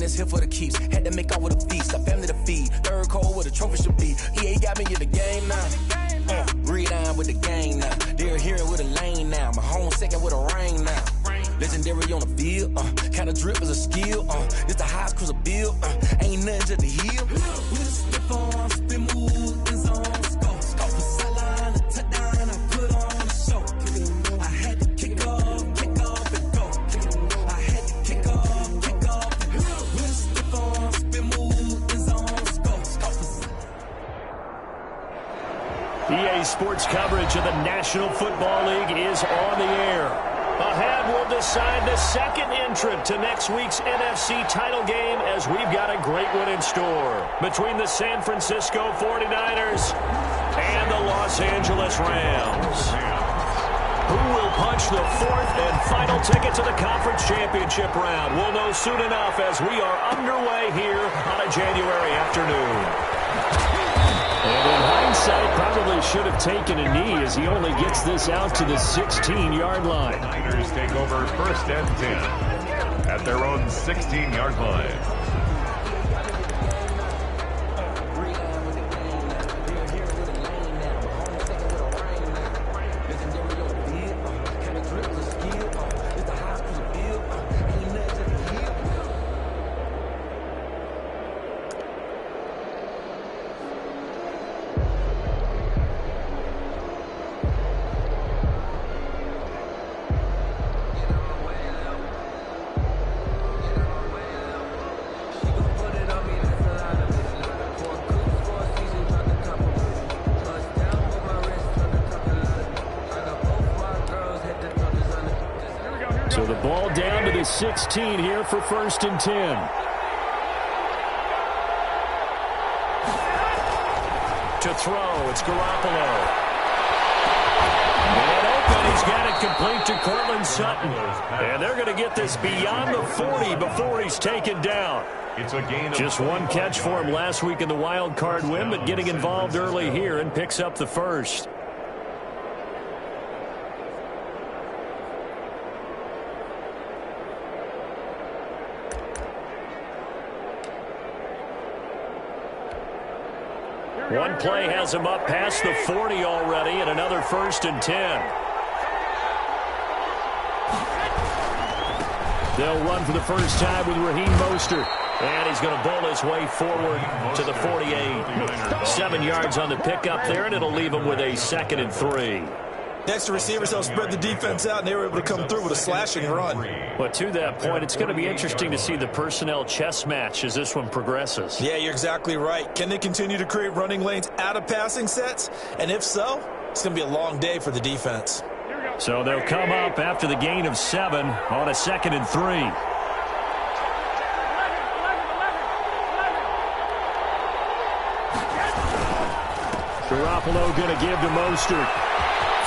in this here for the keeps. Had to make out with a feast, a family to feed. Third cold where the trophy should be. EA got me in the game now. Read on with the gang now. They're here with a lane now. My home second with a ring now. Legendary on the field, kinda drip is a skill, it's the highest cruiser bill, ain't nothing to the hill. We just slip on, spin move, in zone, scope for sideline, a touchdown, I put on the show. I had to kick off and go. I had to kick off and go. We just slip on, spin move, in zone, scope for EA Sports coverage of the National Football League is on the air. Ahead, we'll decide the second entrant to next week's NFC title game as we've got a great one in store between the San Francisco 49ers and the Los Angeles Rams. Who will punch the fourth and final ticket to the conference championship round? We'll know soon enough as we are underway here on a January afternoon. And in hindsight, probably should have taken a knee as he only gets this out to the 16-yard line. The Niners take over first and 10 at their own 16-yard line. So the ball down to the 16 here for first and 10. To throw, it's Garoppolo. And open, he's got it complete to Cortland Sutton. And they're going to get this beyond the 40 before he's taken down. It's a gain of just one catch for him last week in the wild card win, but getting involved early here and picks up the first. One play has him up past the 40 already, and another first and 10. They'll run for the first time with Raheem Mostert. And he's going to bowl his way forward to the 48. 7 yards on the pickup there, and it'll leave him with a 2nd and 3. Next to receivers help spread the defense out, and they were able to come through with a slashing run. But to that point, it's going to be interesting to see the personnel chess match as this one progresses. Yeah, you're exactly right. Can they continue to create running lanes out of passing sets? And if so, it's going to be a long day for the defense. So they'll come up after the gain of 7 on a 2nd and 3. Garoppolo going to give to Mostert.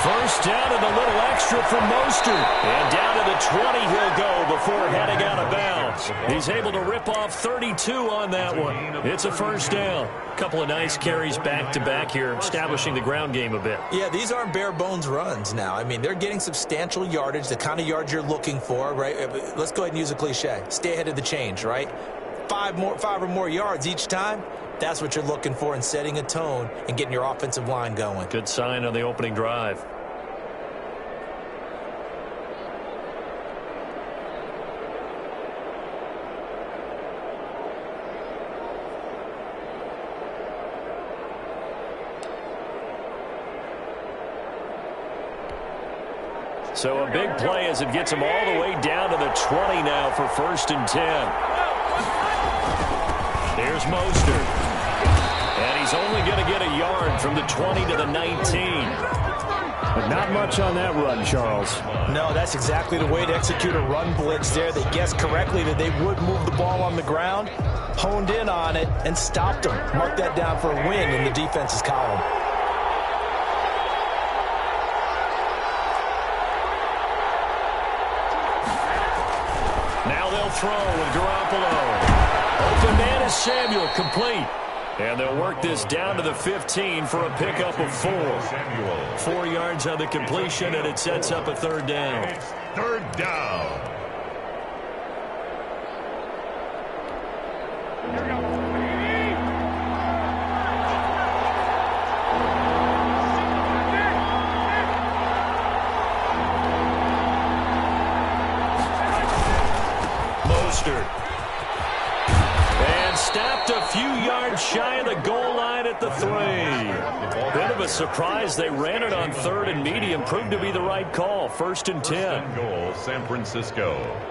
First down and a little extra from Mostert. And down to the 20 he'll go before heading out of bounds. He's able to rip off 32 on that one. It's a first down. A couple of nice carries back-to-back here, establishing the ground game a bit. Yeah, these aren't bare-bones runs now. I mean, they're getting substantial yardage, the kind of yards you're looking for, right? Let's go ahead and use a cliche. Stay ahead of the change, right? 5 or more yards each time. That's what you're looking for in setting a tone and getting your offensive line going. Good sign on the opening drive. So a big play as it gets him all the way down to the 20 now for first and 10. There's Mostert. And he's only going to get a yard from the 20 to the 19. But not much on that run, Charles. No, that's exactly the way to execute a run blitz there. They guessed correctly that they would move the ball on the ground, honed in on it, and stopped them. Mark that down for a win in the defense's column. Now they'll throw with Garoppolo. Open man is Samuel, complete. And they'll work this down to the 15 for a pickup of 4. 4 yards on the completion, and it sets up a third down. It's third down. And stopped a few yards shy of the goal line at the 3. Bit of a surprise. They ran it on 3rd and medium. Proved to be the right call. 1st and 10. 1st and goal, San Francisco.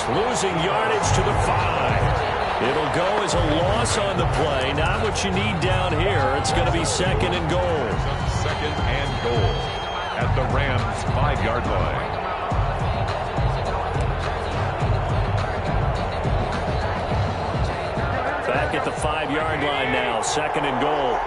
Losing yardage to the 5. It'll go as a loss on the play. Not what you need down here. It's going to be 2nd and goal. 2nd and goal at the Rams' 5-yard line. Back at the 5-yard line now. 2nd and goal.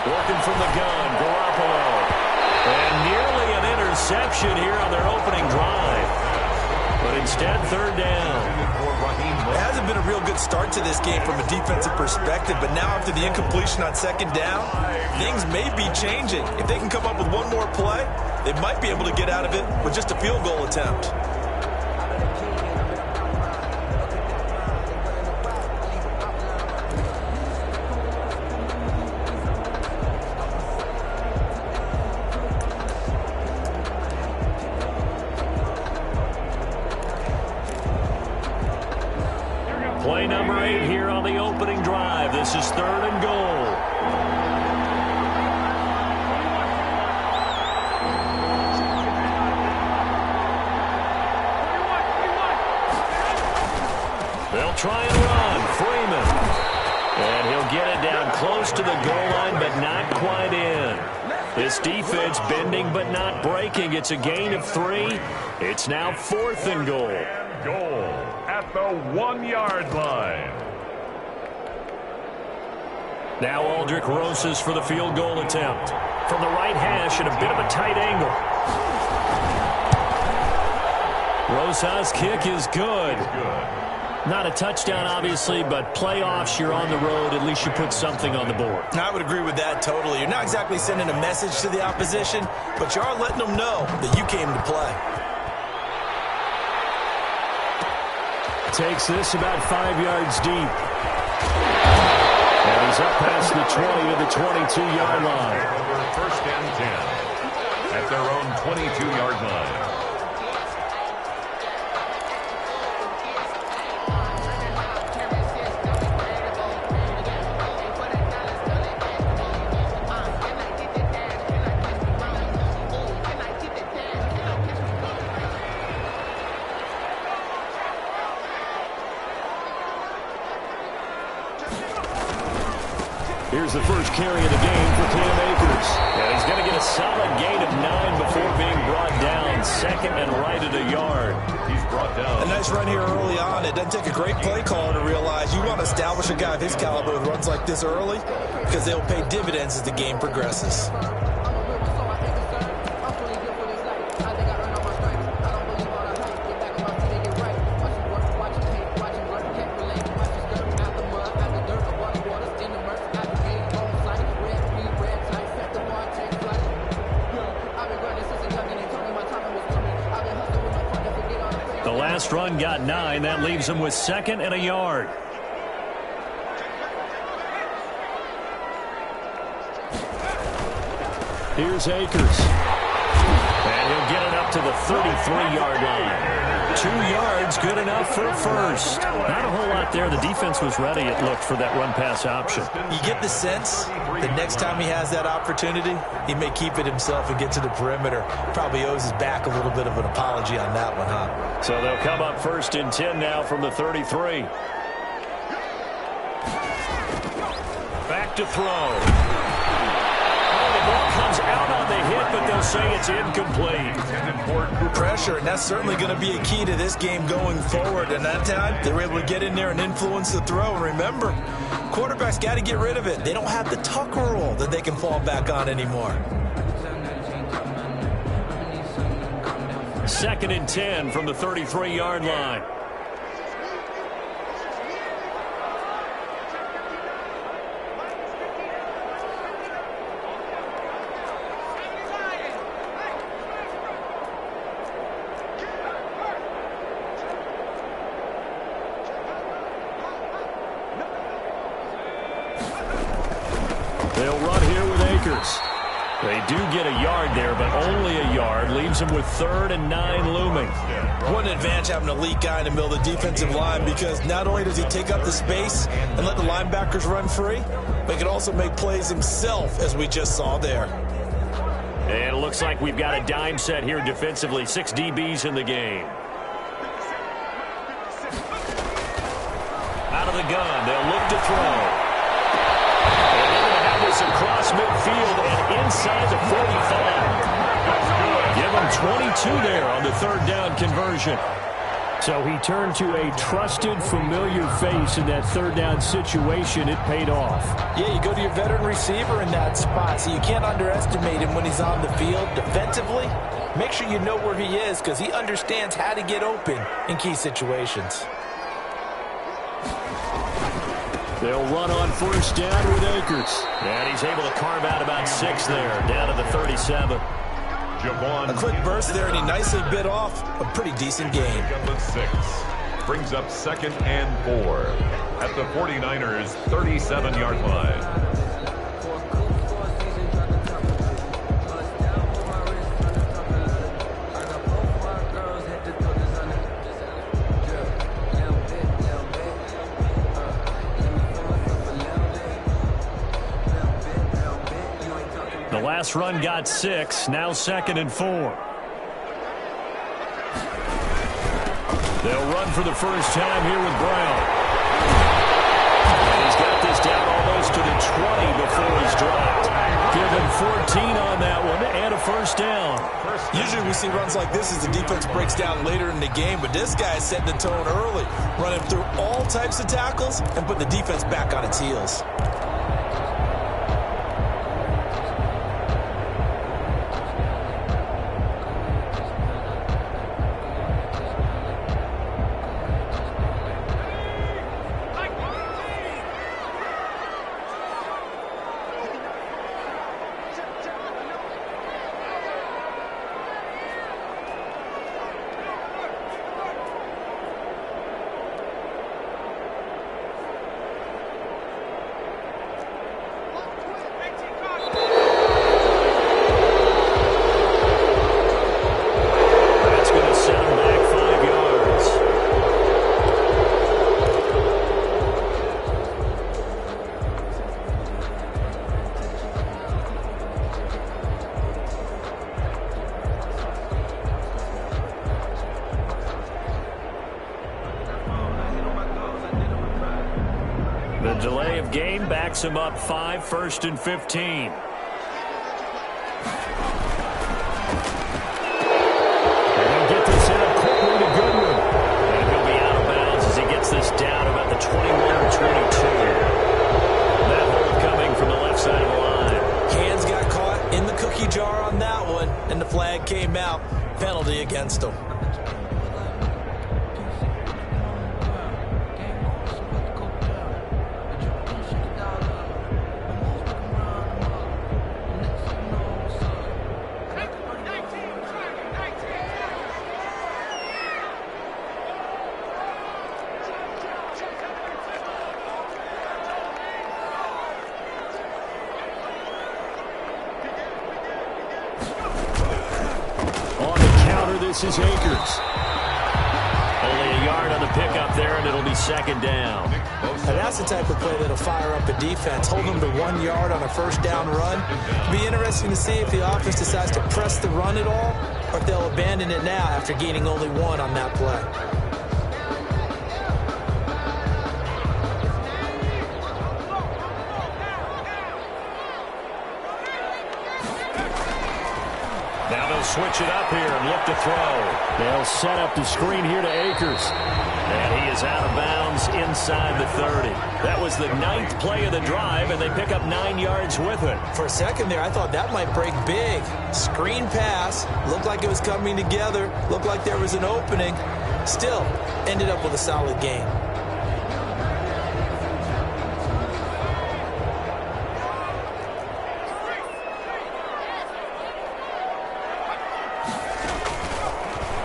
Working from the gun, Garoppolo. And nearly an interception here on their opening drive. But instead, 3rd down. It hasn't been a real good start to this game from a defensive perspective, but now after the incompletion on 2nd down, things may be changing. If they can come up with one more play, they might be able to get out of it with just a field goal attempt. Play number 8 here on the opening drive. This is 3rd and goal. They'll try and run. Freeman. And he'll get it down close to the goal line, but not quite in. This defense bending but not breaking. It's a gain of 3. It's now 4th and goal. Goal at the 1-yard line. Now Aldrich Rosas for the field goal attempt. From the right hash at a bit of a tight angle. Rosas' kick is good. Not a touchdown, obviously, but playoffs, you're on the road. At least you put something on the board. I would agree with that totally. You're not exactly sending a message to the opposition, but you are letting them know that you came to play. Takes this about 5 yards deep. And he's up past the 20 to the 22-yard line. Over 1st and 10 at their own 22-yard line. Here's the first carry of the game for Cam Akers. And he's going to get a solid gain of 9 before being brought down. 2nd and right at a yard. He's brought down. A nice run here early on. It doesn't take a great play caller to realize you want to establish a guy of his caliber with runs like this early because they'll pay dividends as the game progresses. Last run got 9. That leaves him with 2nd and a yard. Here's Akers. And he'll get it up to the 33-yard line. 2 yards, good enough for a first. Not a whole lot there. The defense was ready, it looked, for that run-pass option. You get the sense that next time he has that opportunity, he may keep it himself and get to the perimeter. Probably owes his back a little bit of an apology on that one, huh? So they'll come up 1st and 10 now from the 33. look to throw. The ball comes out on the hit, but they'll say it's incomplete. Pressure, and that's certainly going to be a key to this game going forward. And that time, they were able to get in there and influence the throw. And remember, quarterbacks got to get rid of it. They don't have the tuck rule that they can fall back on anymore. 2nd and 10 from the 33-yard line. They'll run here with Akers. They do get a yard there, but only a yard. Leaves them with 3rd and 9 looming. What an advantage having an elite guy in the middle of the defensive line, because not only does he take up the space and let the linebackers run free, but he can also make plays himself, as we just saw there. And it looks like we've got a dime set here defensively. 6 DBs in the game. Out of the gun, they'll look to throw. Across midfield and inside the 45. Give him 22 there on the 3rd down conversion. So he turned to a trusted, familiar face in that 3rd down situation. It paid off. Yeah, you go to your veteran receiver in that spot, so you can't underestimate him when he's on the field. Defensively, make sure you know where he is, because he understands how to get open in key situations. They'll run on 1st down with Akers. And he's able to carve out about 6 there, down to the 37. A quick burst there, and he nicely bit off a pretty decent gain. 6 brings up 2nd and 4 at the 49ers' 37-yard line. The last run got 6, now 2nd and 4. They'll run for the first time here with Brown. And he's got this down almost to the 20 before he's dropped. Give him 14 on that one and a 1st down. Usually we see runs like this as the defense breaks down later in the game, but this guy is setting the tone early, running through all types of tackles and putting the defense back on its heels. The delay of game backs him up 5, 1st and 15. And he'll get this out quickly to Goodwin. And he'll be out of bounds as he gets this down about the 21-22. That hold coming from the left side of the line. Hands got caught in the cookie jar on that one, and the flag came out. Penalty against him. This is Akers. Only a yard on the pickup there, and it'll be 2nd down. And that's the type of play that'll fire up a defense. Hold them to 1 yard on a 1st down run. It'll be interesting to see if the offense decides to press the run at all, or if they'll abandon it now after gaining only 1 on that play. switch it up here and look to throw. They'll set up the screen here to Akers. And he is out of bounds inside the 30. That was the 9th play of the drive, and they pick up 9 yards with it. For a second there, I thought that might break big. Screen pass. Looked like it was coming together. Looked like there was an opening. Still, ended up with a solid game.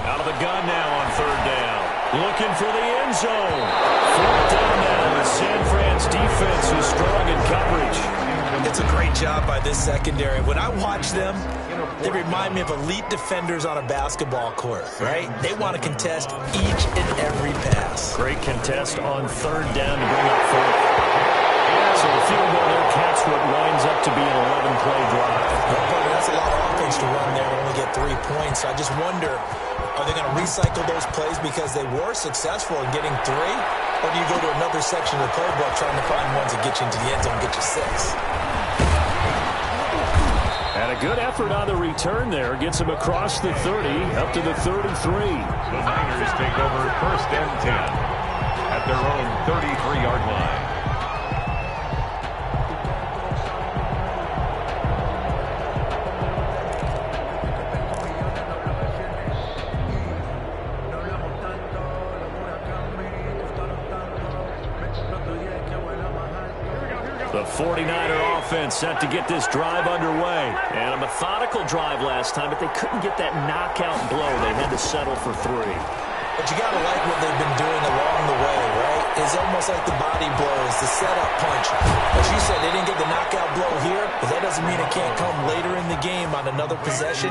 Out of the gun now on 3rd down. Looking for the end zone. 4th down now. The San Fran's defense is strong in coverage. It's a great job by this secondary. When I watch them, they remind me of elite defenders on a basketball court, right? They want to contest each and every pass. Great contest on 3rd down to bring up 4th. So the field goal there caps what winds up to be an 11-play drive. That's a lot of offense to run there and only get 3 points. So I just wonder, are they going to recycle those plays because they were successful in getting 3? Or do you go to another section of the playbook trying to find ones that get you into the end zone and get you 6? And a good effort on the return there. Gets him across the 30, up to the 33. The Niners take over 1st and 10 at their own 33-yard line. The 49er offense set to get this drive underway. And a methodical drive last time, but they couldn't get that knockout blow. They had to settle for 3. But you got to like what they've been doing along the way, right? It's almost like the body blows, the setup punch. As you said, they didn't get the knockout blow here, but that doesn't mean it can't come later in the game on another possession.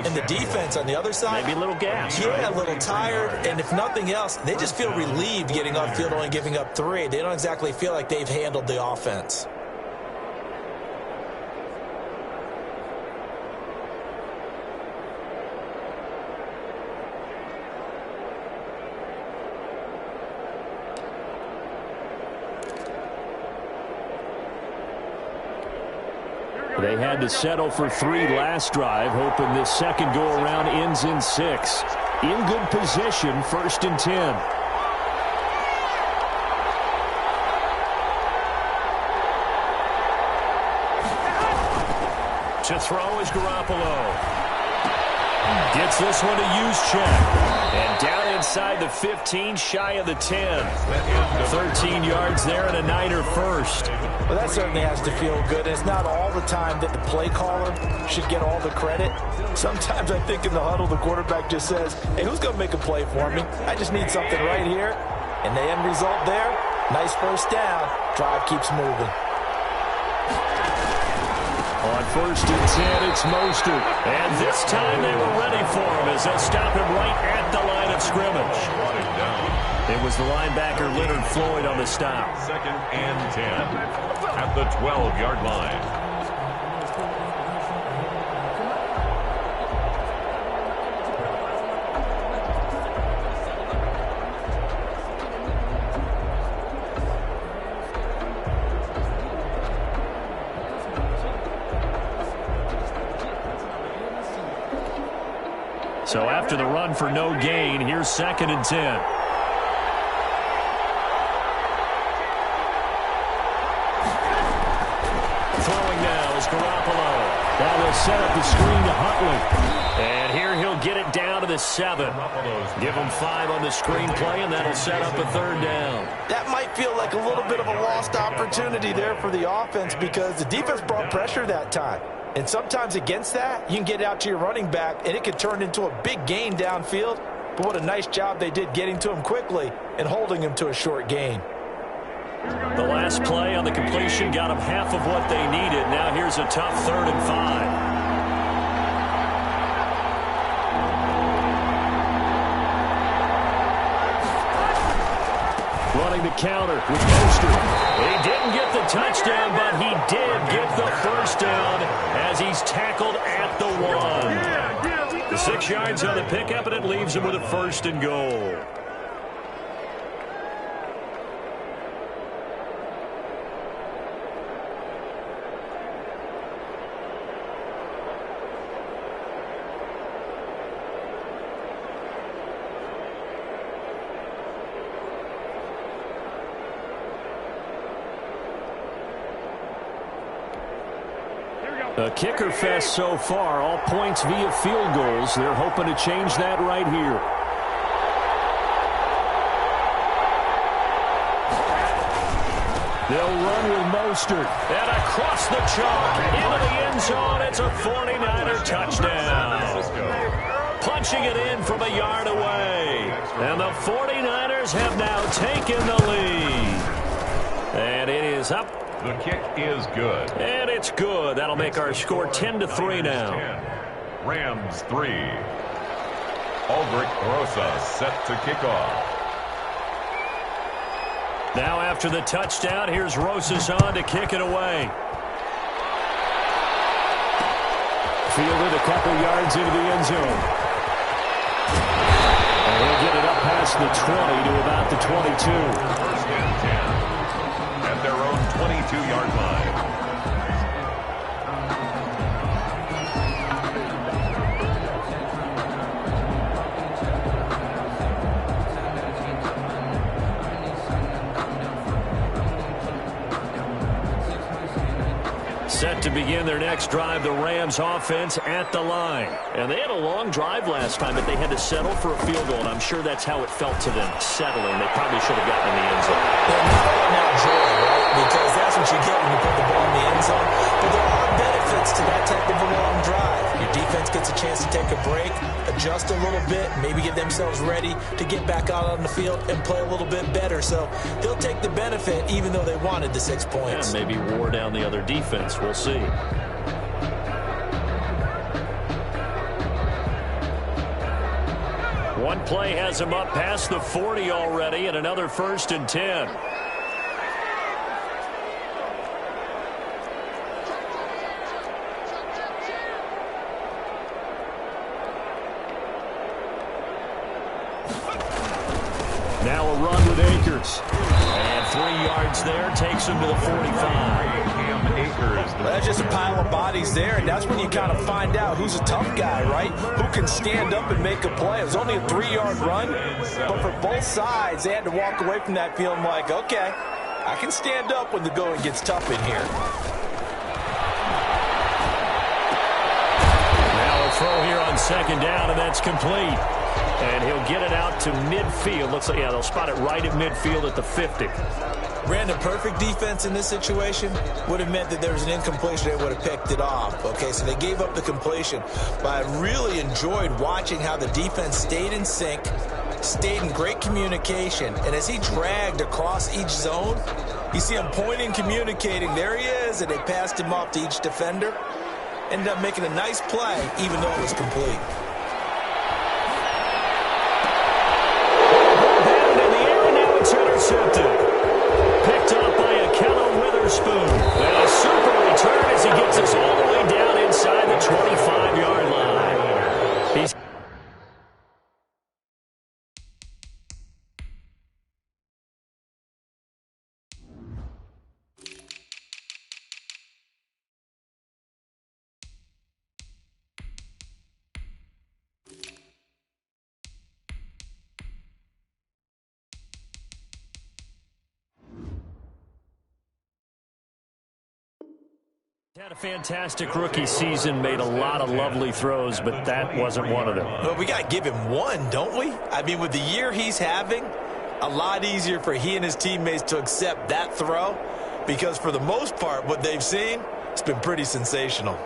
And the defense on the other side, maybe a little gas. Yeah, right? A little tired. And if nothing else, they just feel relieved getting off field, only giving up 3. They don't exactly feel like they've handled the offense. They had to settle for 3 last drive, hoping this second go-around ends in 6. In good position, 1st and 10. To throw is Garoppolo. Gets this one to Juszczyk. And down inside the 15, shy of the 10. 13 yards there and a Niner first. Well, that certainly has to feel good. It's not all the time that the play caller should get all the credit. Sometimes I think in the huddle, the quarterback just says, hey, who's going to make a play for me? I just need something right here. And the end result there, nice 1st down. Drive keeps moving. On 1st and 10, it's Mostert. And this time they were ready for him as they'll stop him right at the line of scrimmage. It was the linebacker Leonard Floyd on the stop. 2nd and 10 at the 12-yard line. So after the run for no gain, here's 2nd and 10. Throwing now is Garoppolo. That will set up the screen to Huntley. And here he'll get it down to the 7. Give him 5 on the screenplay, and that'll set up a 3rd down. That might feel like a little bit of a lost opportunity there for the offense because the defense brought pressure that time. And sometimes against that, you can get out to your running back, and it could turn into a big gain downfield. But what a nice job they did getting to him quickly and holding him to a short gain. The last play on the completion got them half of what they needed. Now here's a tough 3rd and 5. Running the counter with Mostert. He didn't get the touchdown, but he did get the 1st down as he's tackled at the 1. The 6 yards on the pickup, and it leaves him with a 1st and goal. A kicker fest so far, all points via field goals. They're hoping to change that right here. They'll run with Mostert. And across the chalk, into the end zone. It's a 49er touchdown. Punching it in from a yard away. And the 49ers have now taken the lead. And it is up. The kick is good. And it's good. That'll make our score 10-3 now. 10. Rams 3. Aldrich Rosa set to kick off. Now after the touchdown, here's Rosas on to kick it away. Fielded a couple yards into the end zone. And he'll get it up past the 20 to about the 22. First and 10 at their own 22-yard line. Set to begin their next drive, the Rams offense at the line. And they had a long drive last time, but they had to settle for a field goal, and I'm sure that's how it felt to them, settling. They probably should have gotten in the end zone. Well, now joy, right? Because that's what you get when you put the ball in the end zone. But there are benefits to that type of a long drive. Your defense gets a chance to take a break, adjust a little bit, maybe get themselves ready to get back out on the field and play a little bit better. So they'll take the benefit even though they wanted the 6 points. And maybe wore down the other defense. We'll see. One play has him up past the 40 already, and another 1st and 10. Now a run with Akers. And 3 yards there takes him to the 45. That's just a pile of bodies there, and that's when you kind of find out who's a tough guy, right? Who can stand up and make a play. It was only a 3-yard run, but for both sides, they had to walk away from that feeling like, okay, I can stand up when the going gets tough in here. Now a throw here on 2nd down, and that's complete. And he'll get it out to midfield. Looks like, yeah, they'll spot it right at midfield at the 50. Brandon, perfect defense in this situation would have meant that there was an incompletion. They would have picked it off. Okay, so they gave up the completion. But I really enjoyed watching how the defense stayed in sync, stayed in great communication. And as he dragged across each zone, you see him pointing, communicating. There he is, and they passed him off to each defender. Ended up making a nice play, even though it was complete. Intercepted. Picked up by Akello Witherspoon. And a super return as he gets us all the way down inside the 25-yard line. He's had a fantastic rookie season, made a lot of lovely throws, but that wasn't one of them. Well, we got to give him one, don't we? I mean, with the year he's having, a lot easier for he and his teammates to accept that throw because for the most part, what they've seen, it's been pretty sensational.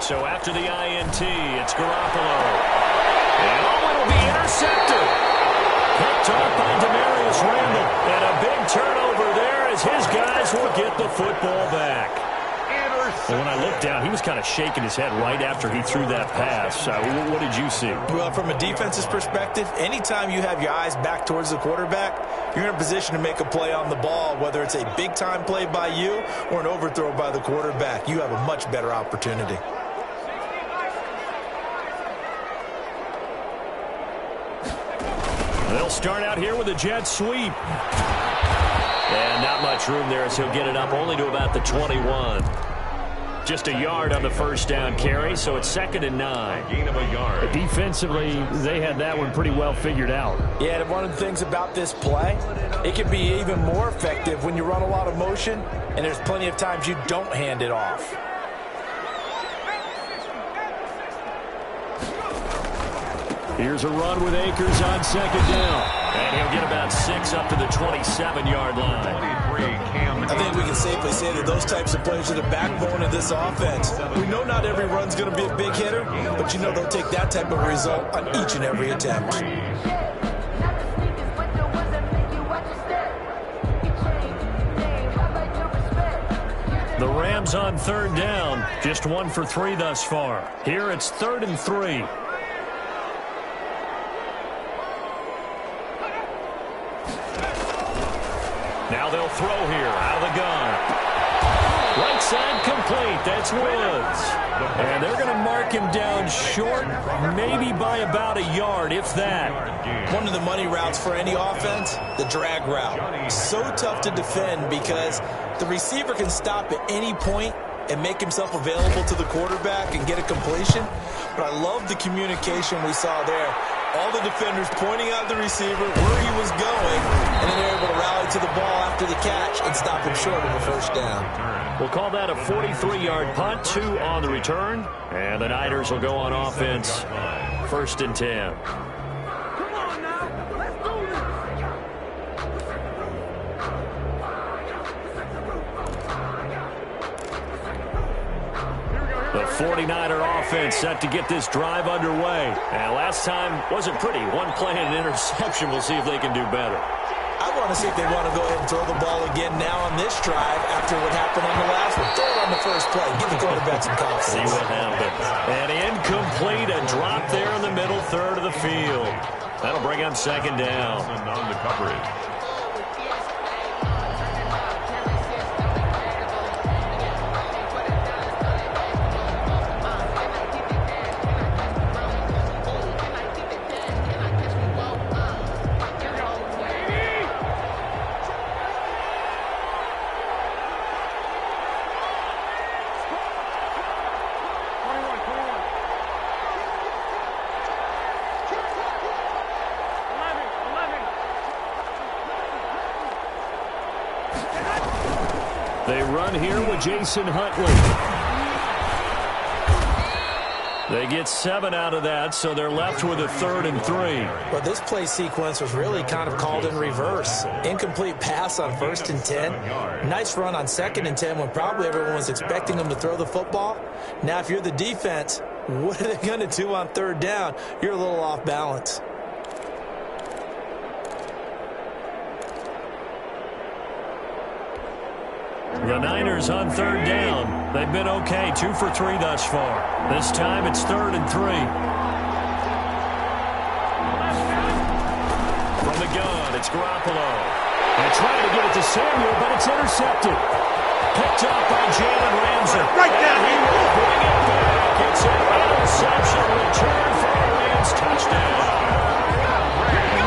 So after the INT, it's Garoppolo. And it'll be intercepted. Picked off by Demarius Randall. And a big turnover there as his guys will get the football back. And when I looked down, he was kind of shaking his head right after he threw that pass. What did you see? Well, from a defense's perspective, anytime you have your eyes back towards the quarterback, you're in a position to make a play on the ball, whether it's a big-time play by you or an overthrow by the quarterback. You have a much better opportunity. They'll start out here with a jet sweep. And not much room there as he'll get it up only to about the 21. Just a yard on the first down carry, so it's 2nd and 9. Gain of a yard. Defensively, they had that one pretty well figured out. Yeah, and one of the things about this play, it can be even more effective when you run a lot of motion, and there's plenty of times you don't hand it off. Here's a run with Akers on 2nd down. And he'll get about 6 up to the 27-yard line. I think we can safely say that those types of plays are the backbone of this offense. We know not every run's going to be a big hitter, but you know they'll take that type of result on each and every attempt. The Rams on 3rd down, just 1 for 3 thus far. Here it's 3rd and 3. Now they'll throw here out of the gun. Right side complete. That's Woods. And they're going to mark him down short, maybe by about a yard, if that. One of the money routes for any offense, the drag route. So tough to defend because the receiver can stop at any point and make himself available to the quarterback and get a completion. But I love the communication we saw there. All the defenders pointing out the receiver, where he was going, and then they're able to rally to the ball after the catch and stop him short of a first down. We'll call that a 43-yard punt, 2 on the return. And the Niners will go on offense, 1st and 10. The 49er offense set to get this drive underway. And last time wasn't pretty. One play and an interception. We'll see if they can do better. I want to see if they want to go ahead and throw the ball again now on this drive after what happened on the last one. Throw it on the first play. Give the quarterback some confidence. See what happens. And incomplete. A drop there in the middle third of the field. That'll bring up 2nd down. On the coverage. They run here with Jason Huntley. They get 7 out of that, so they're left with a 3rd and 3. Well, this play sequence was really kind of called in reverse. Incomplete pass on 1st and 10. Nice run on 2nd and 10 when probably everyone was expecting them to throw the football. Now, if you're the defense, what are they going to do on 3rd down? You're a little off balance. The Niners on 3rd down. They've been okay, 2 for 3 thus far. This time it's 3rd and 3. From the gun, it's Garoppolo. They're trying to get it to Samuel, but it's intercepted. Picked up by Jalen Ramsey. Right down. He will bring it back. It's an interception return for a Rams touchdown.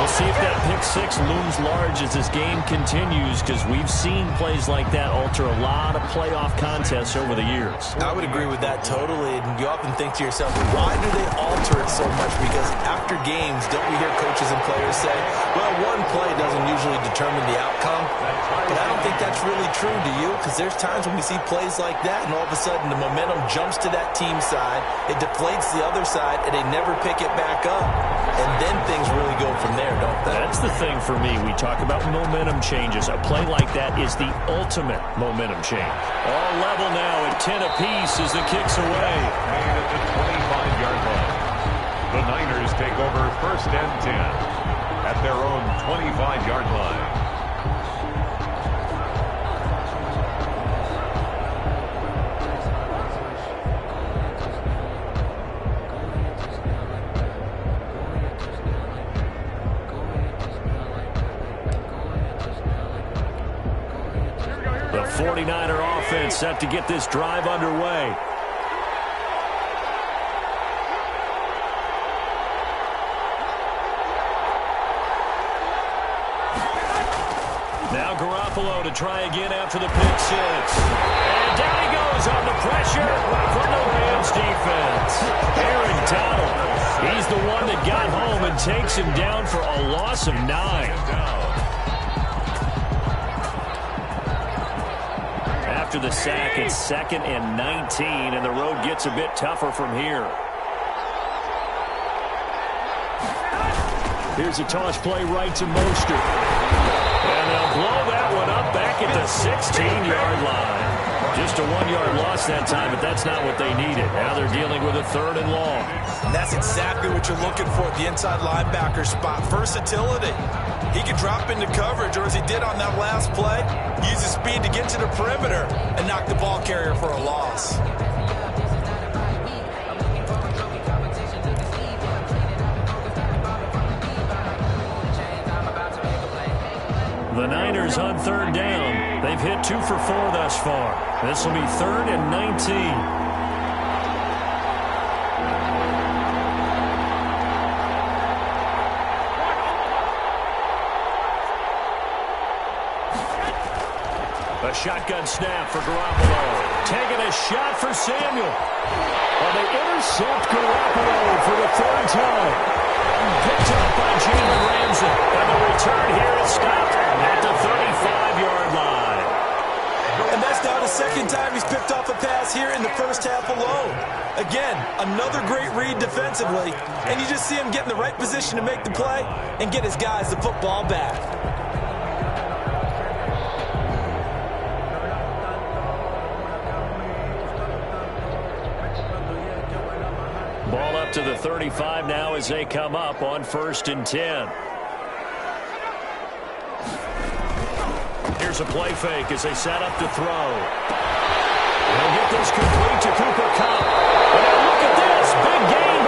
We'll see if that pick 6 looms large as this game continues, because we've seen plays like that alter a lot of playoff contests over the years. I would agree with that totally, and you often think to yourself, why do they alter it so much? Because after games, don't we hear coaches and players say, well, one play doesn't usually determine the outcome? But I don't think that's really true, do you? Because there's times when we see plays like that, and all of a sudden the momentum jumps to that team side, it deflates the other side, and they never pick it back up. And then things really go from there, don't they? That's the thing for me. We talk about momentum changes. A play like that is the ultimate momentum change. All level now at 10 apiece as the kick's away. Made at the 25-yard line. The Niners take over 1st and 10 at their own 25-yard line. The 49er offense set to get this drive underway. Garoppolo to try again after the pick six. And down he goes on the pressure from the Rams defense. Aaron Donald, he's the one that got home and takes him down for a loss of 9. After the sack, it's 2nd and 19, and the road gets a bit tougher from here. Here's a toss play right to Mostert. And they'll blow that one up back at the 16-yard line. Just a 1-yard loss that time, but that's not what they needed. Now they're dealing with a 3rd and long. And that's exactly what you're looking for at the inside linebacker spot. Versatility. He can drop into coverage, or as he did on that last play, use his speed to get to the perimeter and knock the ball carrier for a loss. The Niners on 3rd down. They've hit 2 for 4 thus far. This will be 3rd and 19. A shotgun snap for Garoppolo. Taking a shot for Samuel. And they intercept Garoppolo for the 3rd time. Picked up by Jalen Ramsey. And the return here is stopped at the 35-yard line. And that's now the 2nd time he's picked off a pass here in the first half alone. Again, another great read defensively. And you just see him get in the right position to make the play and get his guys the football back. Ball up to the 35 now as they come up on 1st and 10. Here's a play fake as they set up to throw. They'll get this complete to Cooper Kupp. And now look at this. Big gain.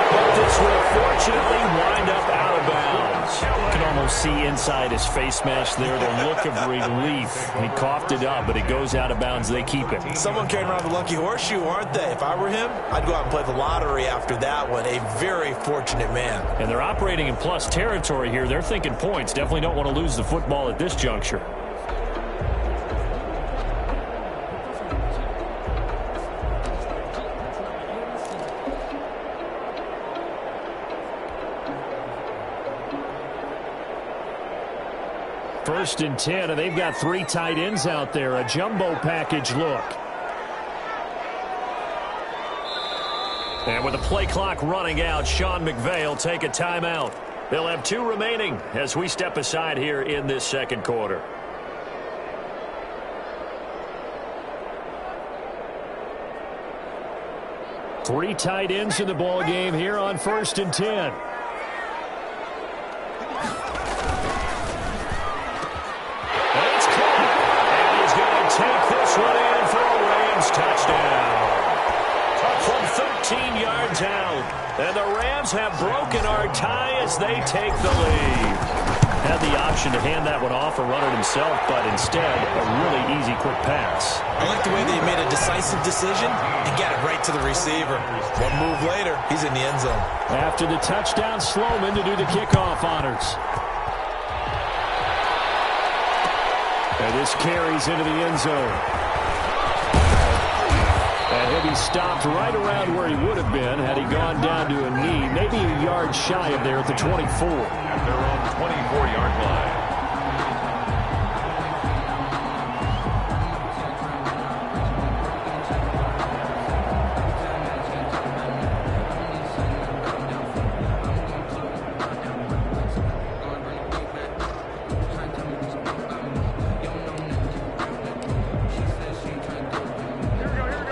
But this will fortunately wind up out of bounds. You can almost see inside his face mask there the look of relief. He coughed it up, but it goes out of bounds. They keep it. Someone came around the lucky horseshoe, aren't they? If I were him, I'd go out and play the lottery after that one. A very fortunate man. And they're operating in plus territory here. They're thinking points. Definitely don't want to lose the football at this juncture. First and 10, and they've got 3 tight ends out there. A jumbo package look. And with the play clock running out, Sean McVay will take a timeout. They'll have 2 remaining as we step aside here in this 2nd quarter. Three tight ends in the ball game here on 1st and 10. Take this one in for a Rams touchdown. From 13 yards out. And the Rams have broken our tie as they take the lead. Had the option to hand that one off or run it himself, but instead, a really easy, quick pass. I like the way they made a decisive decision and got it right to the receiver. One move later, he's in the end zone. After the touchdown, Sloman to do the kickoff honors. And this carries into the end zone. And he'll be stopped right around where he would have been had he gone down to a knee, maybe a yard shy of there at the 24. At their own 24-yard line.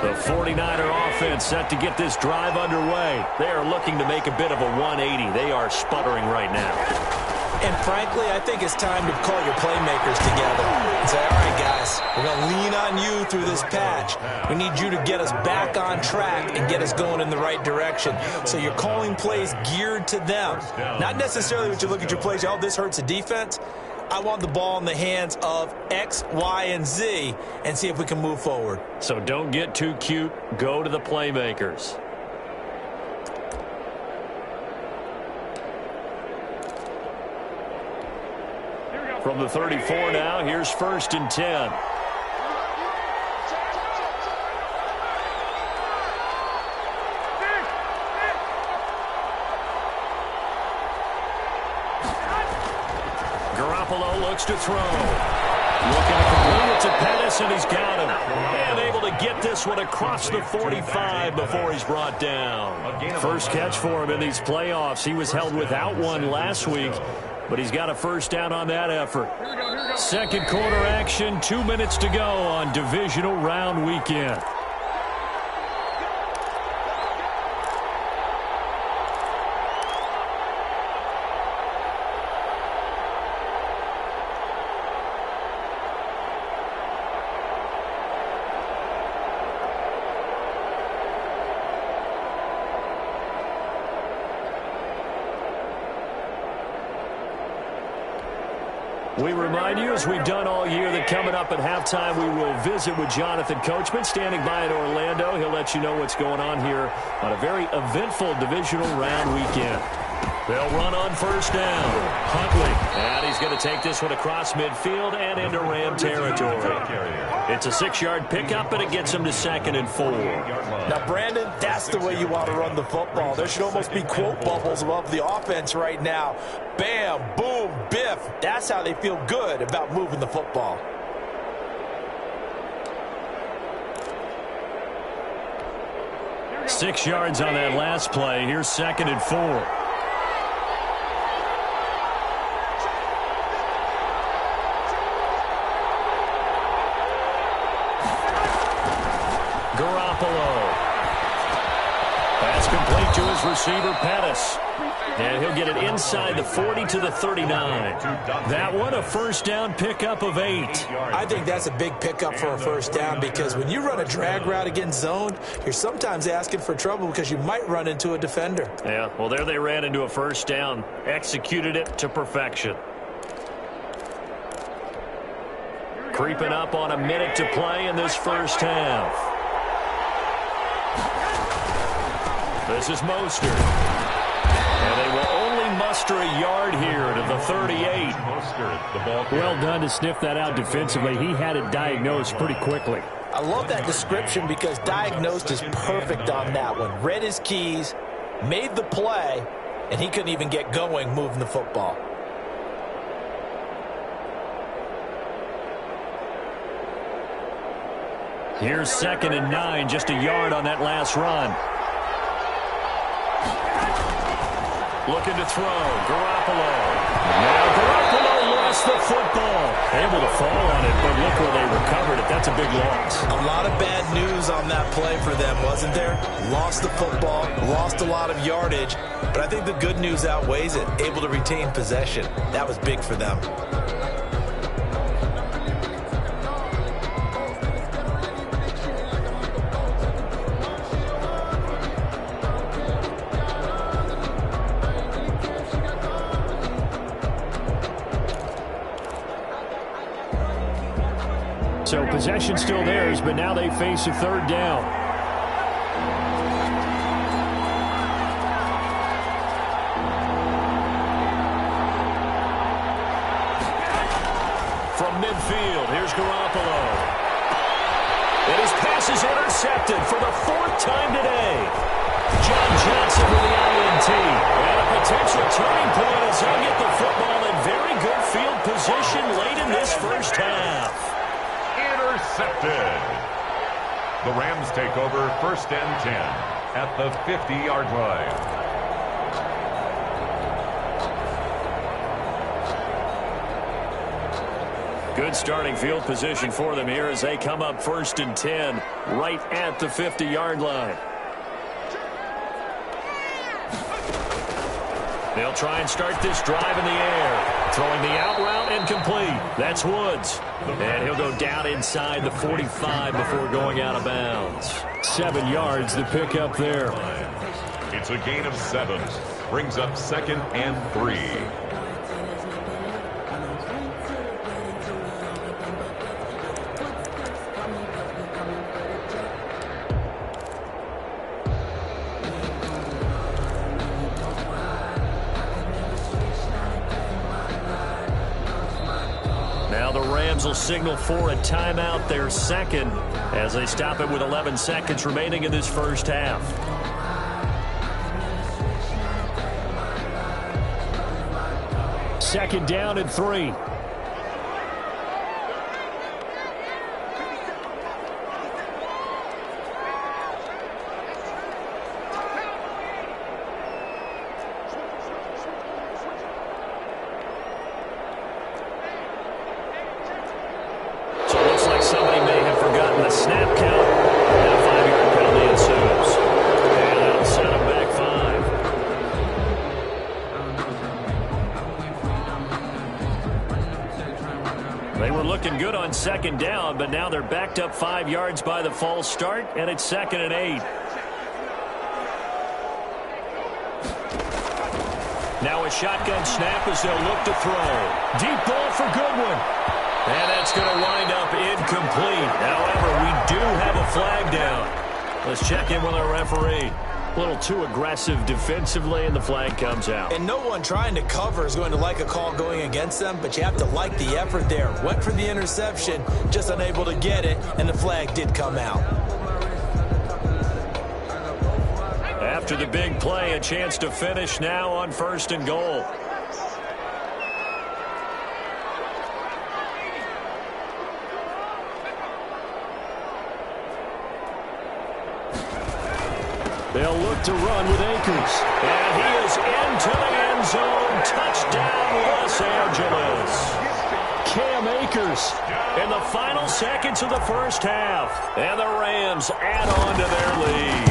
The 49er offense set to get this drive underway. They are looking to make a bit of a 180. They are sputtering right now. And frankly, I think it's time to call your playmakers together and say, all right, guys, we're going to lean on you through this patch. We need you to get us back on track and get us going in the right direction. So you're calling plays geared to them. Not necessarily what you look at your plays, oh, this hurts the defense. I want the ball in the hands of X, Y, and Z and see if we can move forward. So don't get too cute. Go to the playmakers. From the 34 now, here's 1st and 10. Garoppolo looks to throw. Looking to complete it to Pettis, and he's got him. And able to get this one across the 45 before he's brought down. First catch for him in these playoffs. He was held without one last week, but he's got a first down on that effort. Second quarter action, 2 minutes to go on divisional round weekend. We remind you, as we've done all year, that coming up at halftime, we will visit with Jonathan Coachman, standing by in Orlando. He'll let you know what's going on here on a very eventful divisional round weekend. They'll run on first down. Huntley, and he's going to take this one across midfield and into Ram territory. It's a 6-yard pickup, and it gets him to 2nd and 4. Now, Brandon, that's the way you want to run the football. There should almost be quote bubbles above the offense right now. Bam, boom, biff. That's how they feel good about moving the football. Six yards on that last play. Here's 2nd and 4. Pass complete to his receiver, Pettis. And he'll get it inside the 40 to the 39. That one, a first down pickup of 8. I think that's a big pickup for a first down, because when you run a drag route against zone, you're sometimes asking for trouble because you might run into a defender. Yeah, well, there they ran into a first down. Executed it to perfection. Creeping up on a minute to play in this first half. This is Mostert. And they will only muster a yard here to the 38. Well done to sniff that out defensively. He had it diagnosed pretty quickly. I love that description, because diagnosed is perfect on that one. Read his keys, made the play, and he couldn't even get going moving the football. Here's 2nd and 9, just a yard on that last run. Looking to throw, Garoppolo. Now Garoppolo lost the football. Able to fall on it, but look where they recovered it. That's a big loss. A lot of bad news on that play for them, wasn't there? Lost the football, lost a lot of yardage, but I think the good news outweighs it. Able to retain possession. That was big for them. So possession still theirs, but now they face a third down. From midfield, here's Garoppolo. And his pass is intercepted for the 4th time today. John Johnson with the INT. And a potential turning point as he'll get the football in very good field position late in this first half. Intercepted. The Rams take over 1st and 10 at the 50-yard line. Good starting field position for them here as they come up 1st and 10 right at the 50-yard line. They'll try and start this drive in the air. Throwing the out route and complete. That's Woods. And he'll go down inside the 45 before going out of bounds. 7 yards to pick up there. It's a gain of 7. Brings up 2nd and 3. Rams will signal for a timeout, their second, as they stop it with 11 seconds remaining in this first half. Second down and 3. Somebody may have forgotten the snap count. And a 5-yard penalty ensues. And that'll set them back 5. They were looking good on second down, but now they're backed up 5 yards by the false start, and it's 2nd and 8. Now a shotgun snap as they'll look to throw. Deep ball for Goodwin. And that's going to wind up incomplete. However, we do have a flag down. Let's check in with our referee. A little too aggressive defensively, and the flag comes out. And no one trying to cover is going to like a call going against them, but you have to like the effort there. Went for the interception, just unable to get it, and the flag did come out. After the big play, a chance to finish now on 1st and goal. They'll look to run with Akers. And he is into the end zone. Touchdown, Los Angeles. Cam Akers in the final seconds of the first half. And the Rams add on to their lead.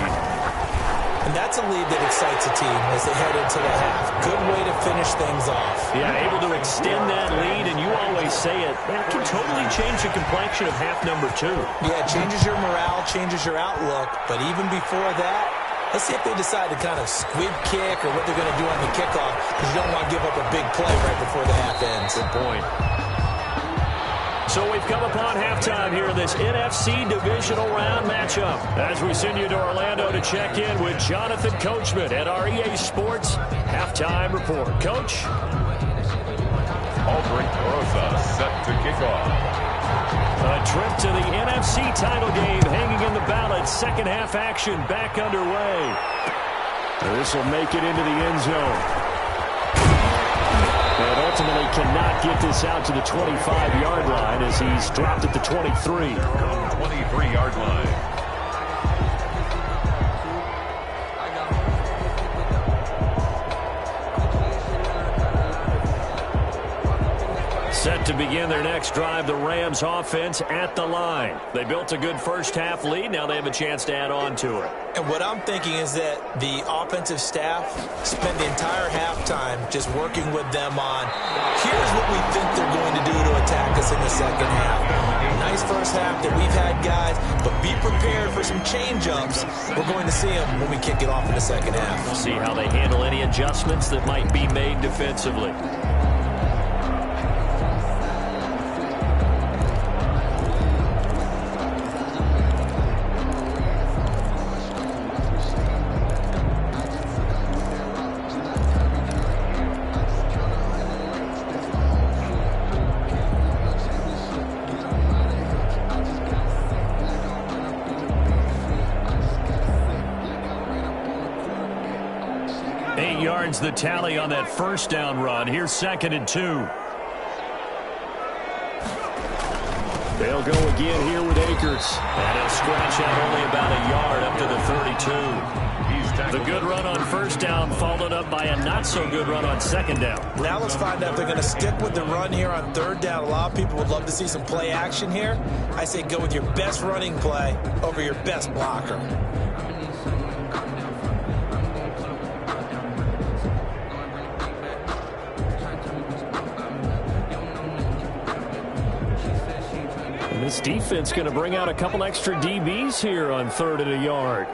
And that's a lead that excites a team as they head into the half. Good way to finish things off. Yeah, able to extend that lead, and you always say it, that can totally change the complexion of half number 2. Yeah, it changes your morale, changes your outlook. But even before that, let's see if they decide to kind of squib kick or what they're going to do on the kickoff, because you don't want to give up a big play right before the half ends. Good point. So we've come upon halftime here in this NFC Divisional Round matchup as we send you to Orlando to check in with Jonathan Coachman at our EA Sports Halftime Report. Coach? Aldrich Rosa set to kick off. A trip to the NFC title game hanging in the balance. Second half action back underway. This will make it into the end zone. And ultimately cannot get this out to the 25-yard line as he's dropped at the 23. 23-yard line. Set to begin their next drive, the Rams offense at the line. They built a good first half lead. Now they have a chance to add on to it. And what I'm thinking is that the offensive staff spent the entire halftime just working with them on, here's what we think they're going to do to attack us in the second half. Nice first half that we've had, guys, but be prepared for some change-ups. We're going to see them when we kick it off in the second half. See how they handle any adjustments that might be made defensively. The tally on that first down run. Here's 2nd and 2. They'll go again here with Akers. And he'll scratch out only about a yard up to the 32. The good run on first down followed up by a not-so-good run on second down. Now let's find out if they're going to stick with the run here on third down. A lot of people would love to see some play action here. I say go with your best running play over your best blocker. This defense going to bring out a couple extra DBs here on 3rd and a yard.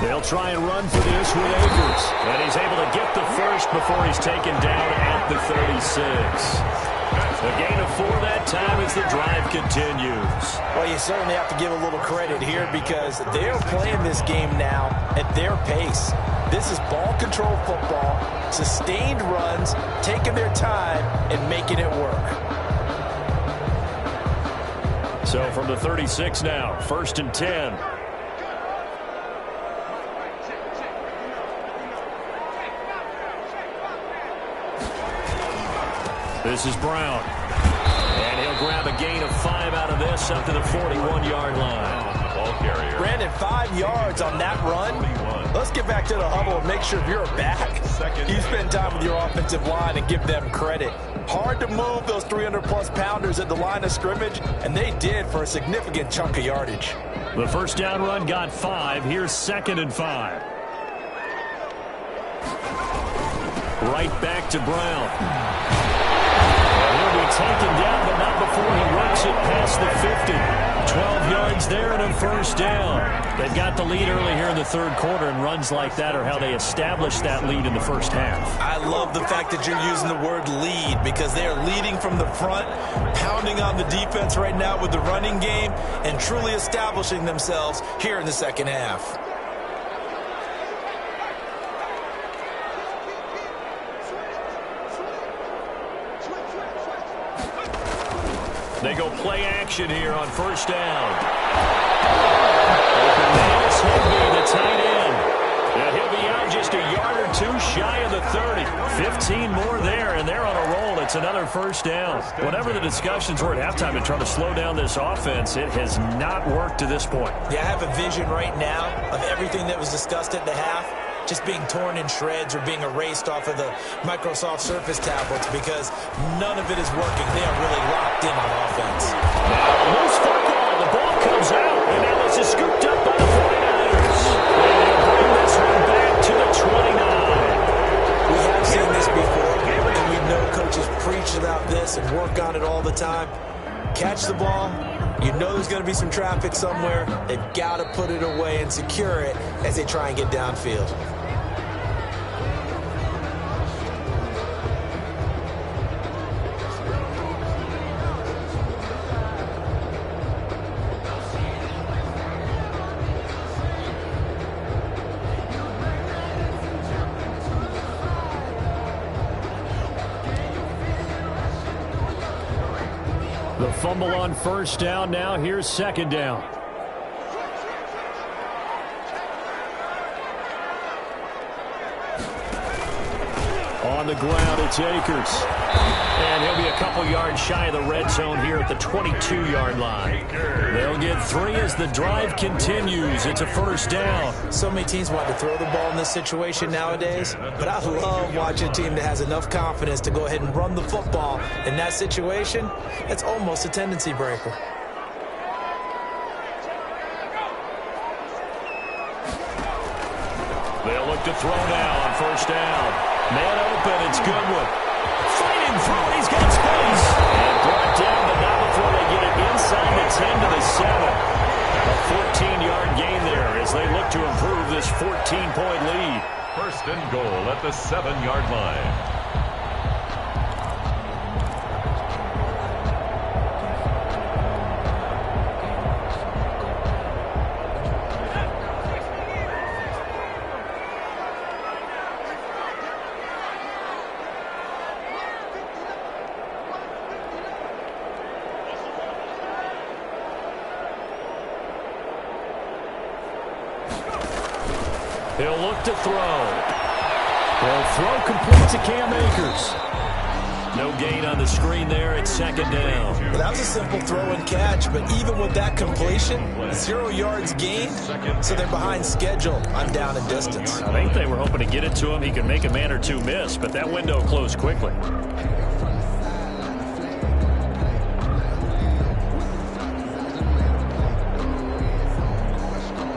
They'll try and run for this with Akers. And he's able to get the first before he's taken down at the 36. A gain of 4 that halftime as the drive continues. Well, you certainly have to give a little credit here because they're playing this game now at their pace. This is ball control football, sustained runs, taking their time and making it work. So from the 36 now, 1st and 10. This is Brown. And he'll grab a gain of 5 out of this up to the 41-yard line. Ball carrier. Brandon, 5 yards on that run. Let's get back to the huddle and make sure you're back. You spend time with your offensive line and give them credit. Hard to move those 300-plus pounders at the line of scrimmage, and they did for a significant chunk of yardage. The first down run got 5. Here's 2nd and 5. Right back to Brown. He'll be taken down, but not before he works it past the 50. 12 yards there and a first down. They've got the lead early here in the third quarter, and runs like that are how they establish that lead in the first half. I love the fact that you're using the word lead because they are leading from the front, pounding on the defense right now with the running game, and truly establishing themselves here in the second half. They go play action here on first down. Open man is Higby, the tight end. And he'll be out just a yard or two shy of the 30. 15 more there, and they're on a roll. It's another first down. Whatever the discussions were at halftime to try to slow down this offense, it has not worked to this point. Yeah, I have a vision right now of everything that was discussed at the half just being torn in shreds or being erased off of the Microsoft Surface tablets because none of it is working. They are really locked in on offense. Now, loose football. The ball comes out, and now this is scooped up by the 49ers. And they'll bring this one back to the 29. We have seen this before, and we know coaches preach about this and work on it all the time. Catch the ball. You know there's going to be some traffic somewhere. They've got to put it away and secure it as they try and get downfield. The fumble on first down. Now here's 2nd down. On the ground, it's Akers. And he'll be a couple yards shy of the red zone here at the 22-yard line. They'll get 3 as the drive continues. It's a first down. So many teams want to throw the ball in this situation nowadays, but I love watching a team that has enough confidence to go ahead and run the football. In that situation, it's almost a tendency breaker. They'll look to throw now on first down. Man open, it's Goodwin. Fighting through, he's got space. And brought down, but not before they get it inside the 10 to the 7. A 14-yard gain there as they look to improve this 14-point lead. 1st and goal at the 7-yard line. He'll look to throw. They'll throw complete to Cam Akers. No gain on the screen there at 2nd down. Well, that was a simple throw and catch, but even with that completion, 0 yards gained, so they're behind schedule on down and distance. I think they were hoping to get it to him. He could make a man or two miss, but that window closed quickly.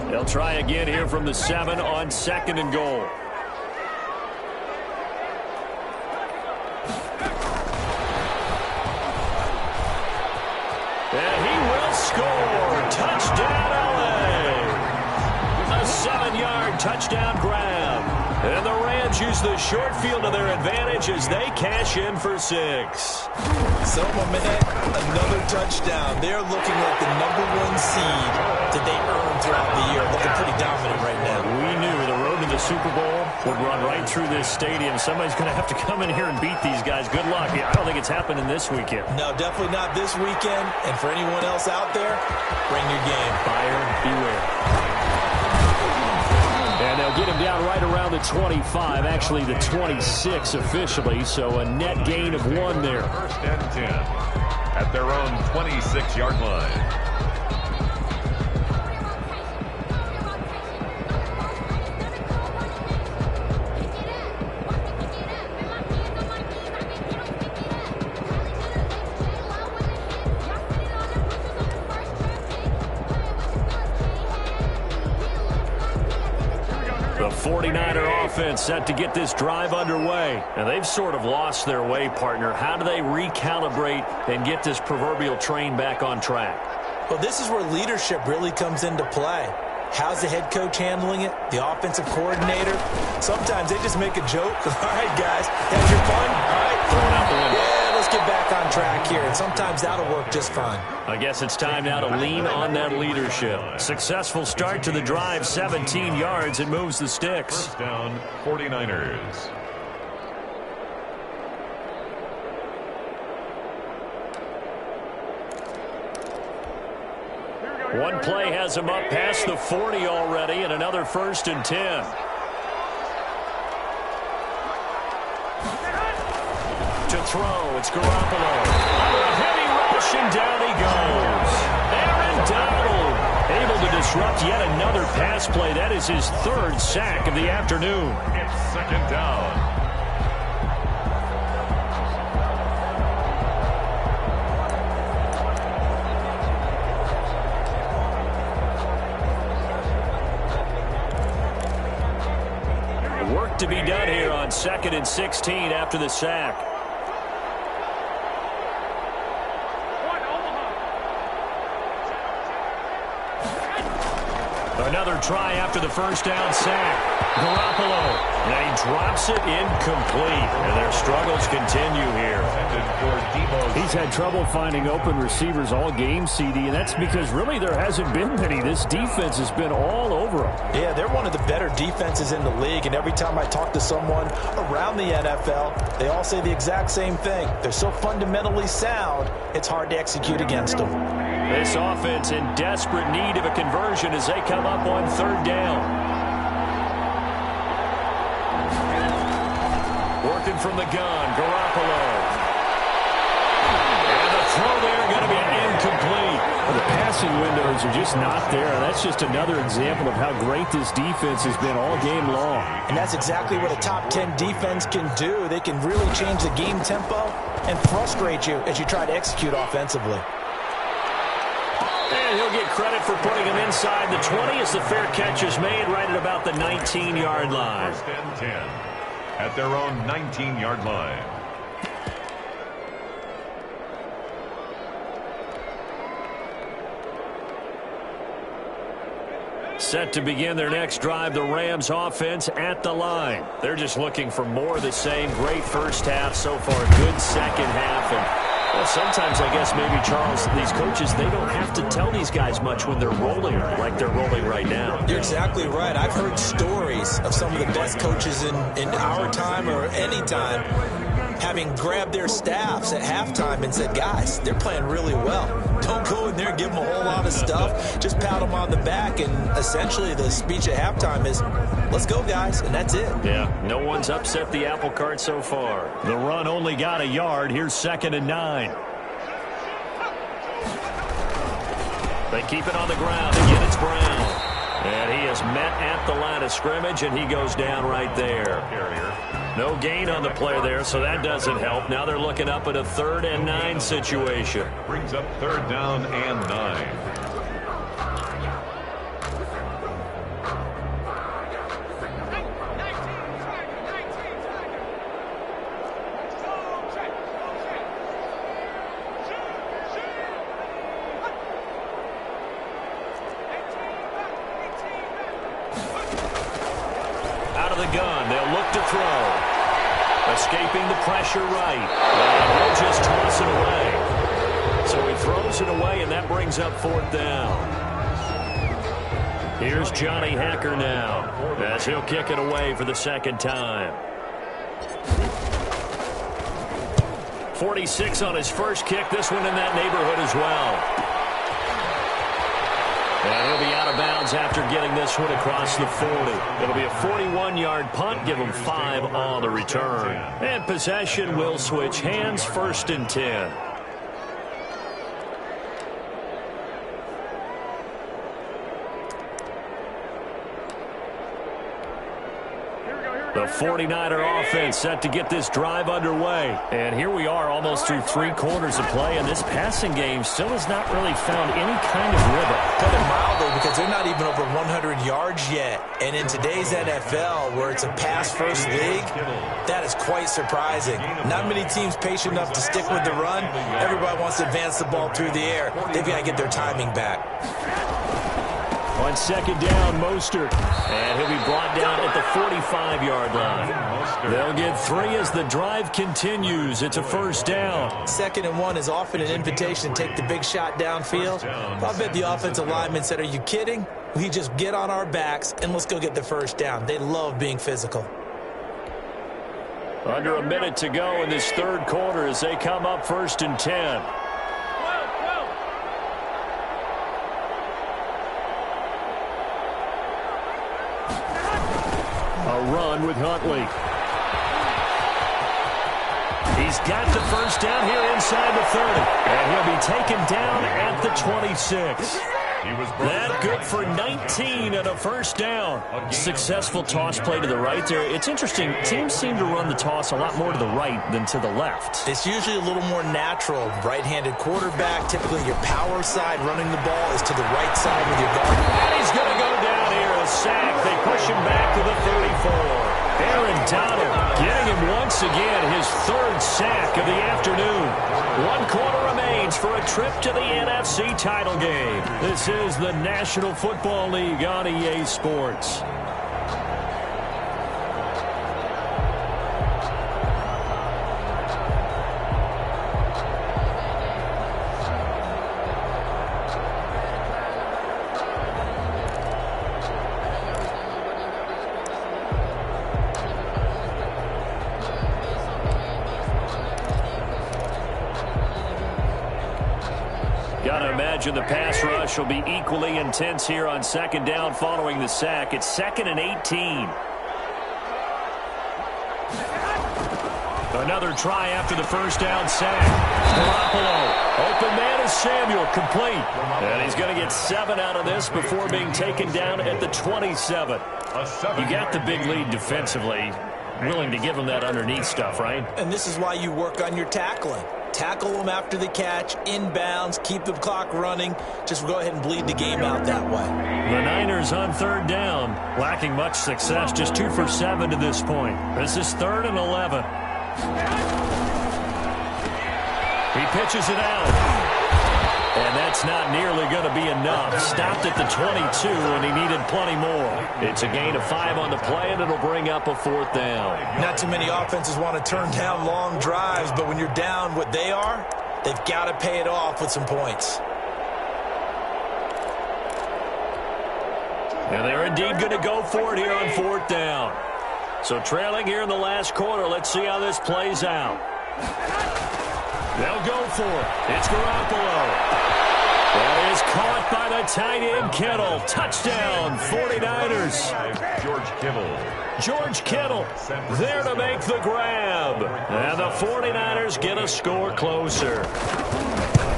They'll try again here from the 7 on 2nd and goal. And he will score. Touchdown, LA. A 7-yard touchdown grab. And the Rams use the short field to their advantage as they cash in for 6. So, my man, another touchdown. They're looking like the #1 seed that they earned throughout the year. Looking pretty dominant right now. We knew the road to the Super Bowl would run right through this stadium. Somebody's going to have to come in here and beat these guys. Good luck. I don't think it's happening this weekend. No, definitely not this weekend. And for anyone else out there, bring your game. Buyer beware. And they'll get him down right around the 25, actually the 26 officially, so a net gain of 1 there. First and 10 at their own 26-yard line. The 49er offense set to get this drive underway. And they've sort of lost their way, partner. How do they recalibrate and get this proverbial train back on track? Well, this is where leadership really comes into play. How's the head coach handling it? The offensive coordinator? Sometimes they just make a joke. All right, guys, have your fun. All right, Throwing out the window. yeah, let's get back on track here. And sometimes that'll work just fine. I guess it's time now to lean on that leadership. Successful start to the drive, 17 yards. It moves the sticks. First down, 49ers. One play has him up past the 40 already, and another 1st and 10. To throw, it's Garoppolo. Under a heavy rush, and down he goes. Aaron Donald able to disrupt yet another pass play. That is his 3rd sack of the afternoon. It's 2nd down. Work to be done here on 2nd and 16 after the sack. Another try after the 1st down sack. Garoppolo. And he drops it incomplete. And their struggles continue here. He's had trouble finding open receivers all game, CD, and that's because really there hasn't been many. This defense has been all over him. Yeah, they're one of the better defenses in the league, and every time I talk to someone around the NFL, they all say the exact same thing. They're so fundamentally sound, it's hard to execute against them. This offense in desperate need of a conversion as they come up on 3rd down. Working from the gun, Garoppolo. And the throw there going to be incomplete. Well, the passing windows are just not there. That's just another example of how great this defense has been all game long. And that's exactly what a top 10 defense can do. They can really change the game tempo and frustrate you as you try to execute offensively. And he'll get credit for putting him inside the 20 as the fair catch is made right at about the 19-yard line. 1st and 10 at their own 19-yard line. Set to begin their next drive, the Rams offense at the line. They're just looking for more of the same. Great first half so far, good second half. And well, sometimes I guess maybe, Charles, these coaches, they don't have to tell these guys much when they're rolling like they're rolling right now. You're exactly right. I've heard stories of some of the best coaches in our time or any time having grabbed their staffs at halftime and said, guys, they're playing really well. Don't go in there and give them a whole lot of stuff. Just pat them on the back, and essentially the speech at halftime is, let's go, guys, and that's it. Yeah, no one's upset the apple cart so far. The run only got a yard. Here's 2nd and 9. They keep it on the ground. Again, it's Brown. And he is met at the line of scrimmage, and he goes down right there. No gain on the play there, so that doesn't help. Now they're looking up at a 3rd and 9 situation. Brings up 3rd down and 9. Out of the gun, they'll look to throw. Escaping the pressure right. And he'll just toss it away. So he throws throws it away, and that brings up 4th down. Here's Johnny Hacker now, as he'll kick it away for the 2nd time. 46 on his first kick. This one in that neighborhood as well. And he'll be out of bounds after getting this one across the 40. It'll be a 41-yard punt. Give him 5 on the return. And possession will switch hands. 1st and 10. The 49er offense set to get this drive underway. And here we are almost through 3 quarters of play, and this passing game still has not really found any kind of rhythm. Put it mildly, because they're not even over 100 yards yet. And in today's NFL, where it's a pass-first league, that is quite surprising. Not many teams patient enough to stick with the run. Everybody wants to advance the ball through the air. They've got to get their timing back. On 2nd down, Mostert. And he'll be brought down at the 45-yard line. They'll get 3 as the drive continues. It's a 1st down. 2nd and 1 is often an invitation to take the big shot downfield. I bet the offensive lineman said, are you kidding? We just get on our backs and let's go get the 1st down. They love being physical. Under a minute to go in this 3rd quarter as they come up 1st and 10. A run with Huntley. He's got the 1st down here inside the 30. And he'll be taken down at the 26. That good for 19 and a 1st down. Successful toss play to the right there. It's interesting. Teams seem to run the toss a lot more to the right than to the left. It's usually a little more natural. Right-handed quarterback, typically your power side running the ball is to the right side with your guard. And he's going to go down here. A sack. They push him back to the 34. Aaron Donald getting him once again his 3rd sack of the afternoon. 1 quarter remains for a trip to the NFC title game. This is the National Football League on EA Sports. Gotta imagine the pass rush will be equally intense here on 2nd down following the sack. It's 2nd and 18. Another try after the 1st down sack. Garoppolo. Open man is Samuel. Complete. And he's going to get 7 out of this before being taken down at the 27. You got the big lead defensively. Willing to give him that underneath stuff, right? And this is why you work on your tackling. Tackle them after the catch, inbounds, keep the clock running. Just go ahead and bleed the game out that way. The Niners on 3rd down, lacking much success, just 2 for 7 to this point. This is 3rd and 11. He pitches it out. And that's not nearly going to be enough. Stopped at the 22, and he needed plenty more. It's a gain of 5 on the play, and it'll bring up a 4th down. Not too many offenses want to turn down long drives, but when you're down what they are, they've got to pay it off with some points. And they're indeed going to go for it here on 4th down. So trailing here in the last quarter, let's see how this plays out. They'll go for it. It's Garoppolo. That is caught by the tight end, Kittle. Touchdown, 49ers. George Kittle there to make the grab. And the 49ers get a score closer.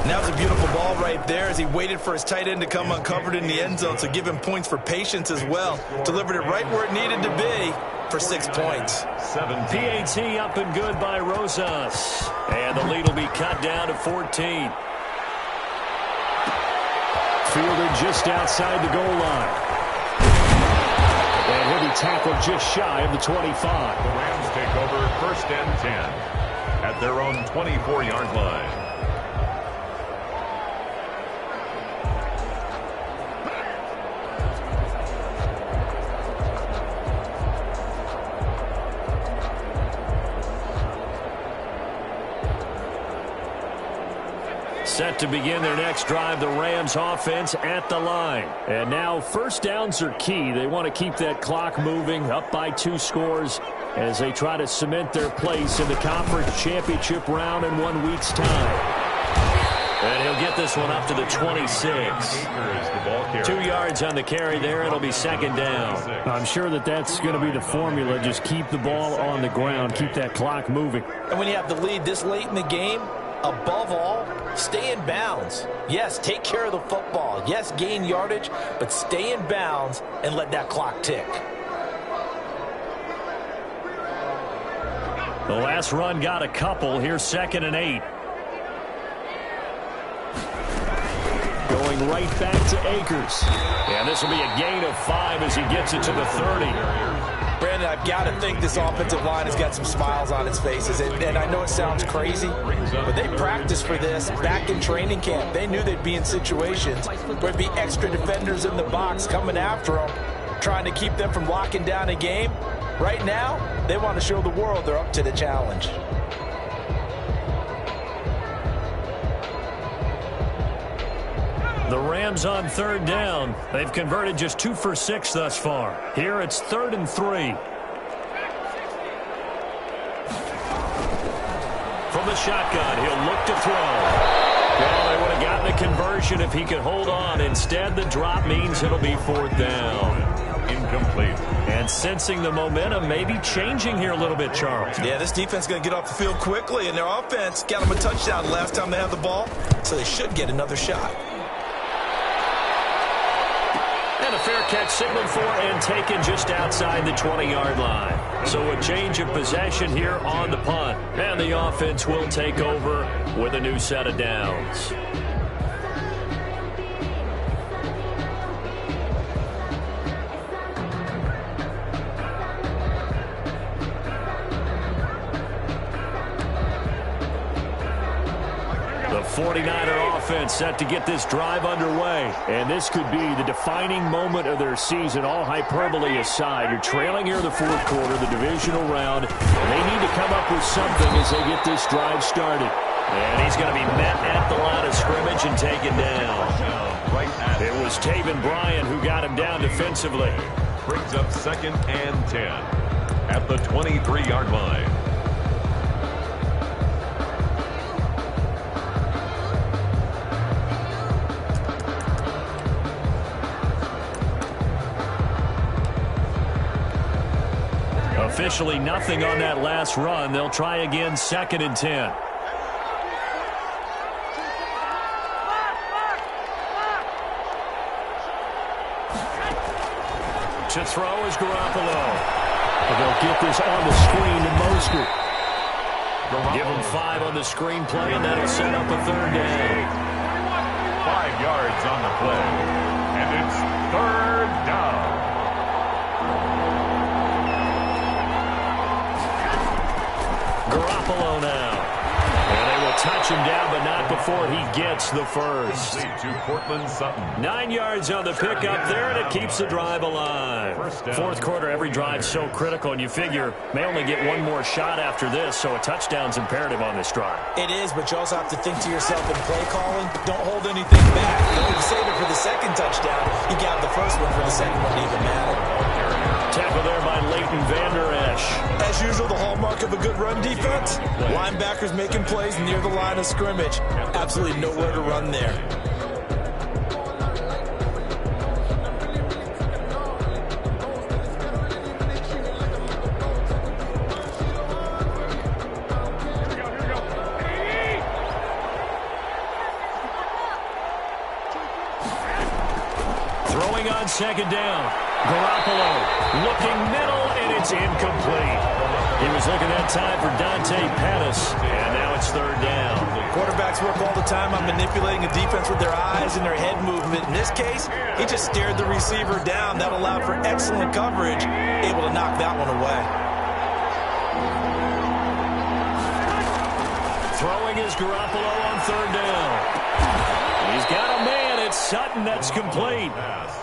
That was a beautiful ball right there as he waited for his tight end to come uncovered in the end zone, so give him points for patience as well. Delivered it right where it needed to be for 6 points. PAT up and good by Rosas. And the lead will be cut down to 14. Fielded just outside the goal line. And he'll be tackled just shy of the 25. The Rams take over 1st and 10 at their own 24-yard line. Set to begin their next drive, the Rams offense at the line. And now first downs are key. They want to keep that clock moving, up by 2 scores as they try to cement their place in the conference championship round in 1 week's time. And he'll get this one up to the 26. 2 yards on the carry there. It'll be second down. I'm sure that's going to be the formula. Just keep the ball on the ground. Keep that clock moving. And when you have the lead this late in the game, above all, stay in bounds. Yes, take care of the football. Yes, gain yardage, but stay in bounds and let that clock tick. The last run got a couple. Here's 2nd and 8. Going right back to Akers. And this will be a gain of 5 as he gets it to the 30. Brandon, I've got to think this offensive line has got some smiles on its faces. And I know it sounds crazy, but they practiced for this back in training camp. They knew they'd be in situations where there'd be extra defenders in the box coming after them, trying to keep them from locking down a game. Right now, they want to show the world they're up to the challenge. The Rams on 3rd down. They've converted just 2 for 6 thus far. Here it's 3rd and 3. From the shotgun, he'll look to throw. Well, they would have gotten a conversion if he could hold on. Instead, the drop means it'll be 4th down. Incomplete. And sensing the momentum maybe changing here a little bit, Charles. Yeah, this defense is going to get off the field quickly, and their offense got them a touchdown last time they had the ball, so they should get another shot. And a fair catch signaled for and taken just outside the 20-yard line. So a change of possession here on the punt. And the offense will take over with a new set of downs. The 49er offense set to get this drive underway. And this could be the defining moment of their season, all hyperbole aside. You're trailing here in the 4th quarter, the divisional round. And they need to come up with something as they get this drive started. And he's going to be met at the line of scrimmage and taken down. It was Taven Bryan who got him down defensively. Brings up 2nd and 10 at the 23-yard line. Officially nothing on that last run. They'll try again, 2nd and 10. To throw is Garoppolo. And they'll get this on the screen to Mostert. Give him 5 on the screen play, and that'll set up a 3rd down. 5 yards on the play, and it's 3rd down. Garoppolo now. And they will touch him down, but not before he gets the first. To Cortland Sutton. 9 yards on the pickup there, and it keeps the drive alive. 4th quarter, every drive's so critical, and you figure may only get one more shot after this, so a touchdown's imperative on this drive. It is, but you also have to think to yourself in play calling, don't hold anything back. Don't even save it for the 2nd touchdown. You got the first one for the 2nd one to even matter. Tackle there by Leighton Vander Esch. As usual, the hallmark of a good run defense, linebackers making plays near the line of scrimmage. Absolutely nowhere to run there. Throwing on 2nd down. Garoppolo looking middle, and it's incomplete. He was looking that time for Dante Pettis, and now it's 3rd down. Quarterbacks work all the time on manipulating a defense with their eyes and their head movement. In this case, he just stared the receiver down. That allowed for excellent coverage, able to knock that one away. Throwing is Garoppolo on 3rd down. He's got a man. It's Sutton. That's complete.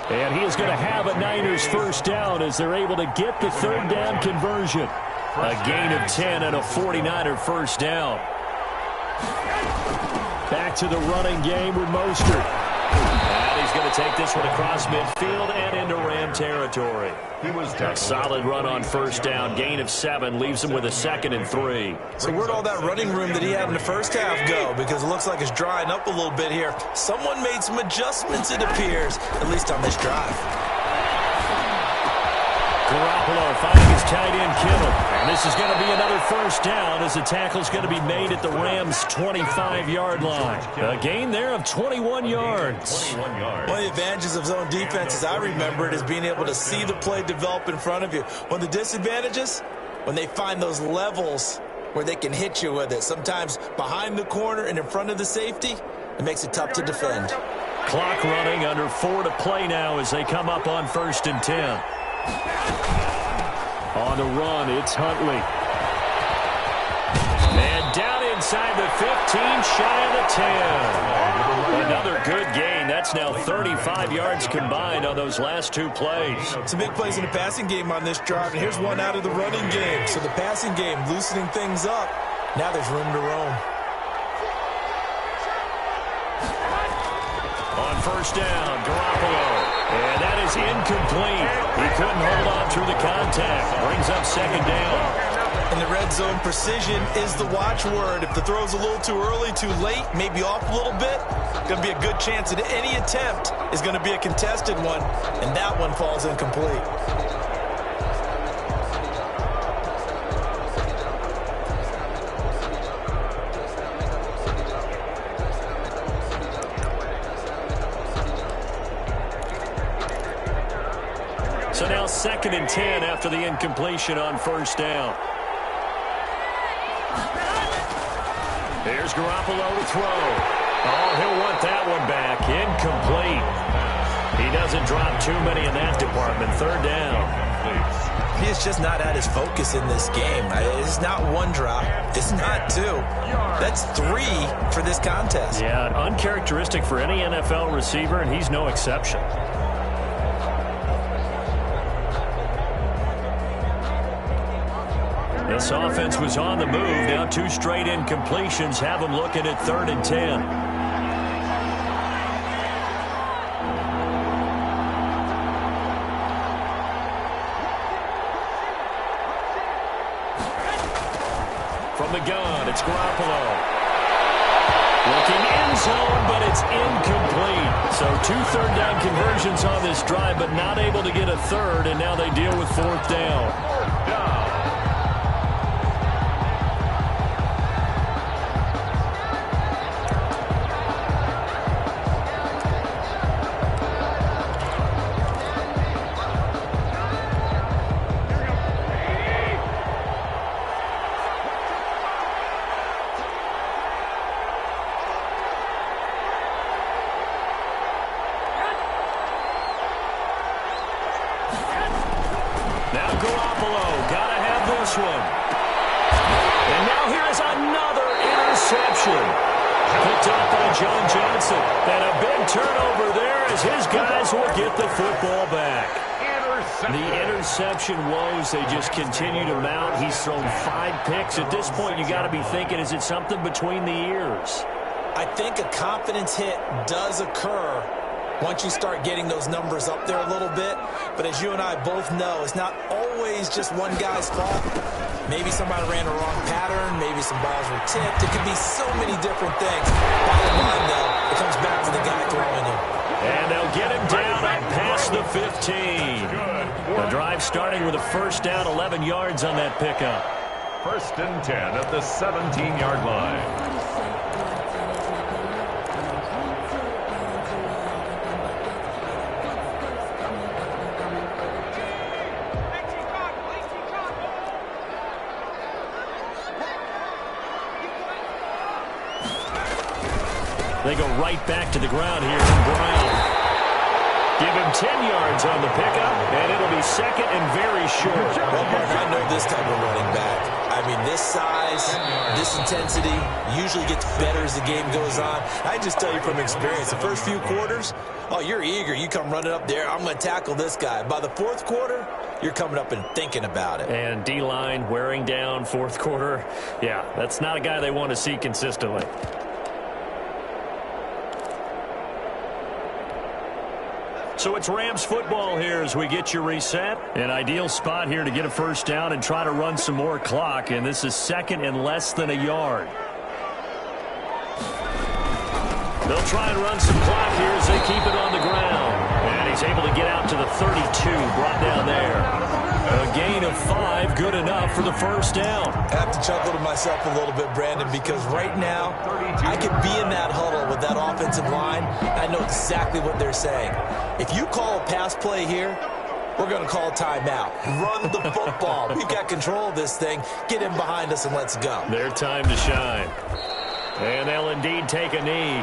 And he is going to have a Niners first down as they're able to get the 3rd down conversion. A gain of 10 and a 49er first down. Back to the running game with Mostert. And he's going to take this one across midfield and into Ram territory. A solid run on first down. Gain of 7 leaves him with a 2nd and 3. So where'd all that running room that he had in the first half go? Because it looks like it's drying up a little bit here. Someone made some adjustments, it appears, at least on this drive. Garoppolo finding his tight end Kittle. And this is going to be another first down as the tackle's going to be made at the Rams' 25-yard line. A gain there of 21 yards. One of the advantages of zone defense, as I remember it, is being able to see the play develop in front of you. One of the disadvantages, when they find those levels where they can hit you with it. Sometimes behind the corner and in front of the safety, it makes it tough to defend. Clock running, under 4 to play now as they come up on 1st and 10. On the run, it's Huntley. And down inside the 15, shy of the 10. Another good gain. That's now 35 yards combined on those last 2 plays. Some big plays in the passing game on this drive, and here's one out of the running game. So the passing game loosening things up. Now there's room to roam. On first down, Garoppolo. And that is incomplete. He couldn't hold on through the contact. Brings up 2nd down. In the red zone, precision is the watchword. If the throw's a little too early, too late, maybe off a little bit, going to be a good chance that any attempt is going to be a contested one, and that one falls incomplete. So now 2nd and 10 after the incompletion on first down. There's Garoppolo to throw. Oh, he'll want that one back. Incomplete. He doesn't drop too many in that department. 3rd down. He is just not at his focus in this game. It's not 1 drop. It's not 2. That's 3 for this contest. Yeah, uncharacteristic for any NFL receiver, and he's no exception. This offense was on the move. Now 2 straight incompletions have them looking at 3rd and 10. From the gun, it's Garoppolo. Looking end zone, but it's incomplete. So 2 third down conversions on this drive, but not able to get a 3rd, and now they deal with 4th down. Now Garoppolo, gotta have this one. And now here's another interception. Picked up by John Johnson. And a big turnover there as his guys will get the football back. The interception woes, they just continue to mount. He's thrown 5 picks. At this point, you got to be thinking, is it something between the ears? I think a confidence hit does occur once you start getting those numbers up there a little bit. But as you and I both know, it's not always just one guy's fault. Maybe somebody ran a wrong pattern. Maybe some balls were tipped. It could be so many different things. Bottom line, though, it comes back to the guy throwing it. And they'll get him down and past the 15. The drive starting with a first down, 11 yards on that pickup. 1st and 10 at the 17-yard line. They go right back to the ground here in Brown. Give him 10 yards on the pickup, and it'll be 2nd and very short. Well, Mark, I know this type of running back. I mean, this size, this intensity usually gets better as the game goes on. I just tell you from experience, the first few quarters, oh, you're eager. You come running up there, I'm going to tackle this guy. By the 4th quarter, you're coming up and thinking about it. And D-line wearing down 4th quarter. Yeah, that's not a guy they want to see consistently. So it's Rams football here as we get you reset. An ideal spot here to get a first down and try to run some more clock. And this is second and less than a yard. They'll try and run some clock here as they keep it on the ground. And he's able to get out to the 32, brought down there. A gain of 5, good enough for the first down. I have to chuckle to myself a little bit, Brandon, because right now I could be in that huddle with that offensive line. I know exactly what they're saying. If you call a pass play here, we're going to call a timeout. Run the football. We've got control of this thing. Get in behind us and let's go. Their time to shine. And they'll indeed take a knee.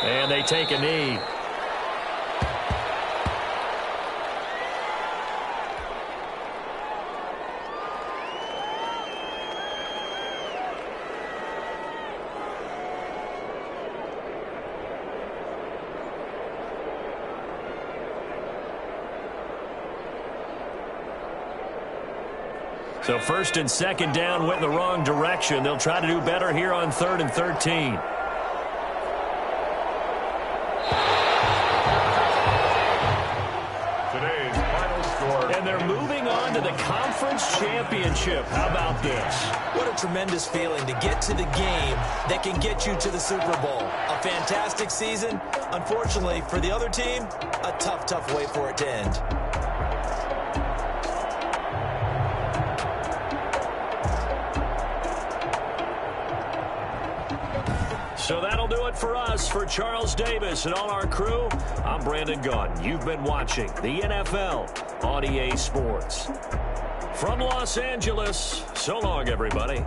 And they take a knee. So first and second down went in the wrong direction. They'll try to do better here on 3rd and 13. And they're moving on to the conference championship. How about this? What a tremendous feeling to get to the game that can get you to the Super Bowl. A fantastic season. Unfortunately, for the other team, a tough, tough way for it to end. So that'll do it for us. For Charles Davis and all our crew, I'm Brandon Gaudin. You've been watching the NFL on EA Sports. From Los Angeles, so long, everybody.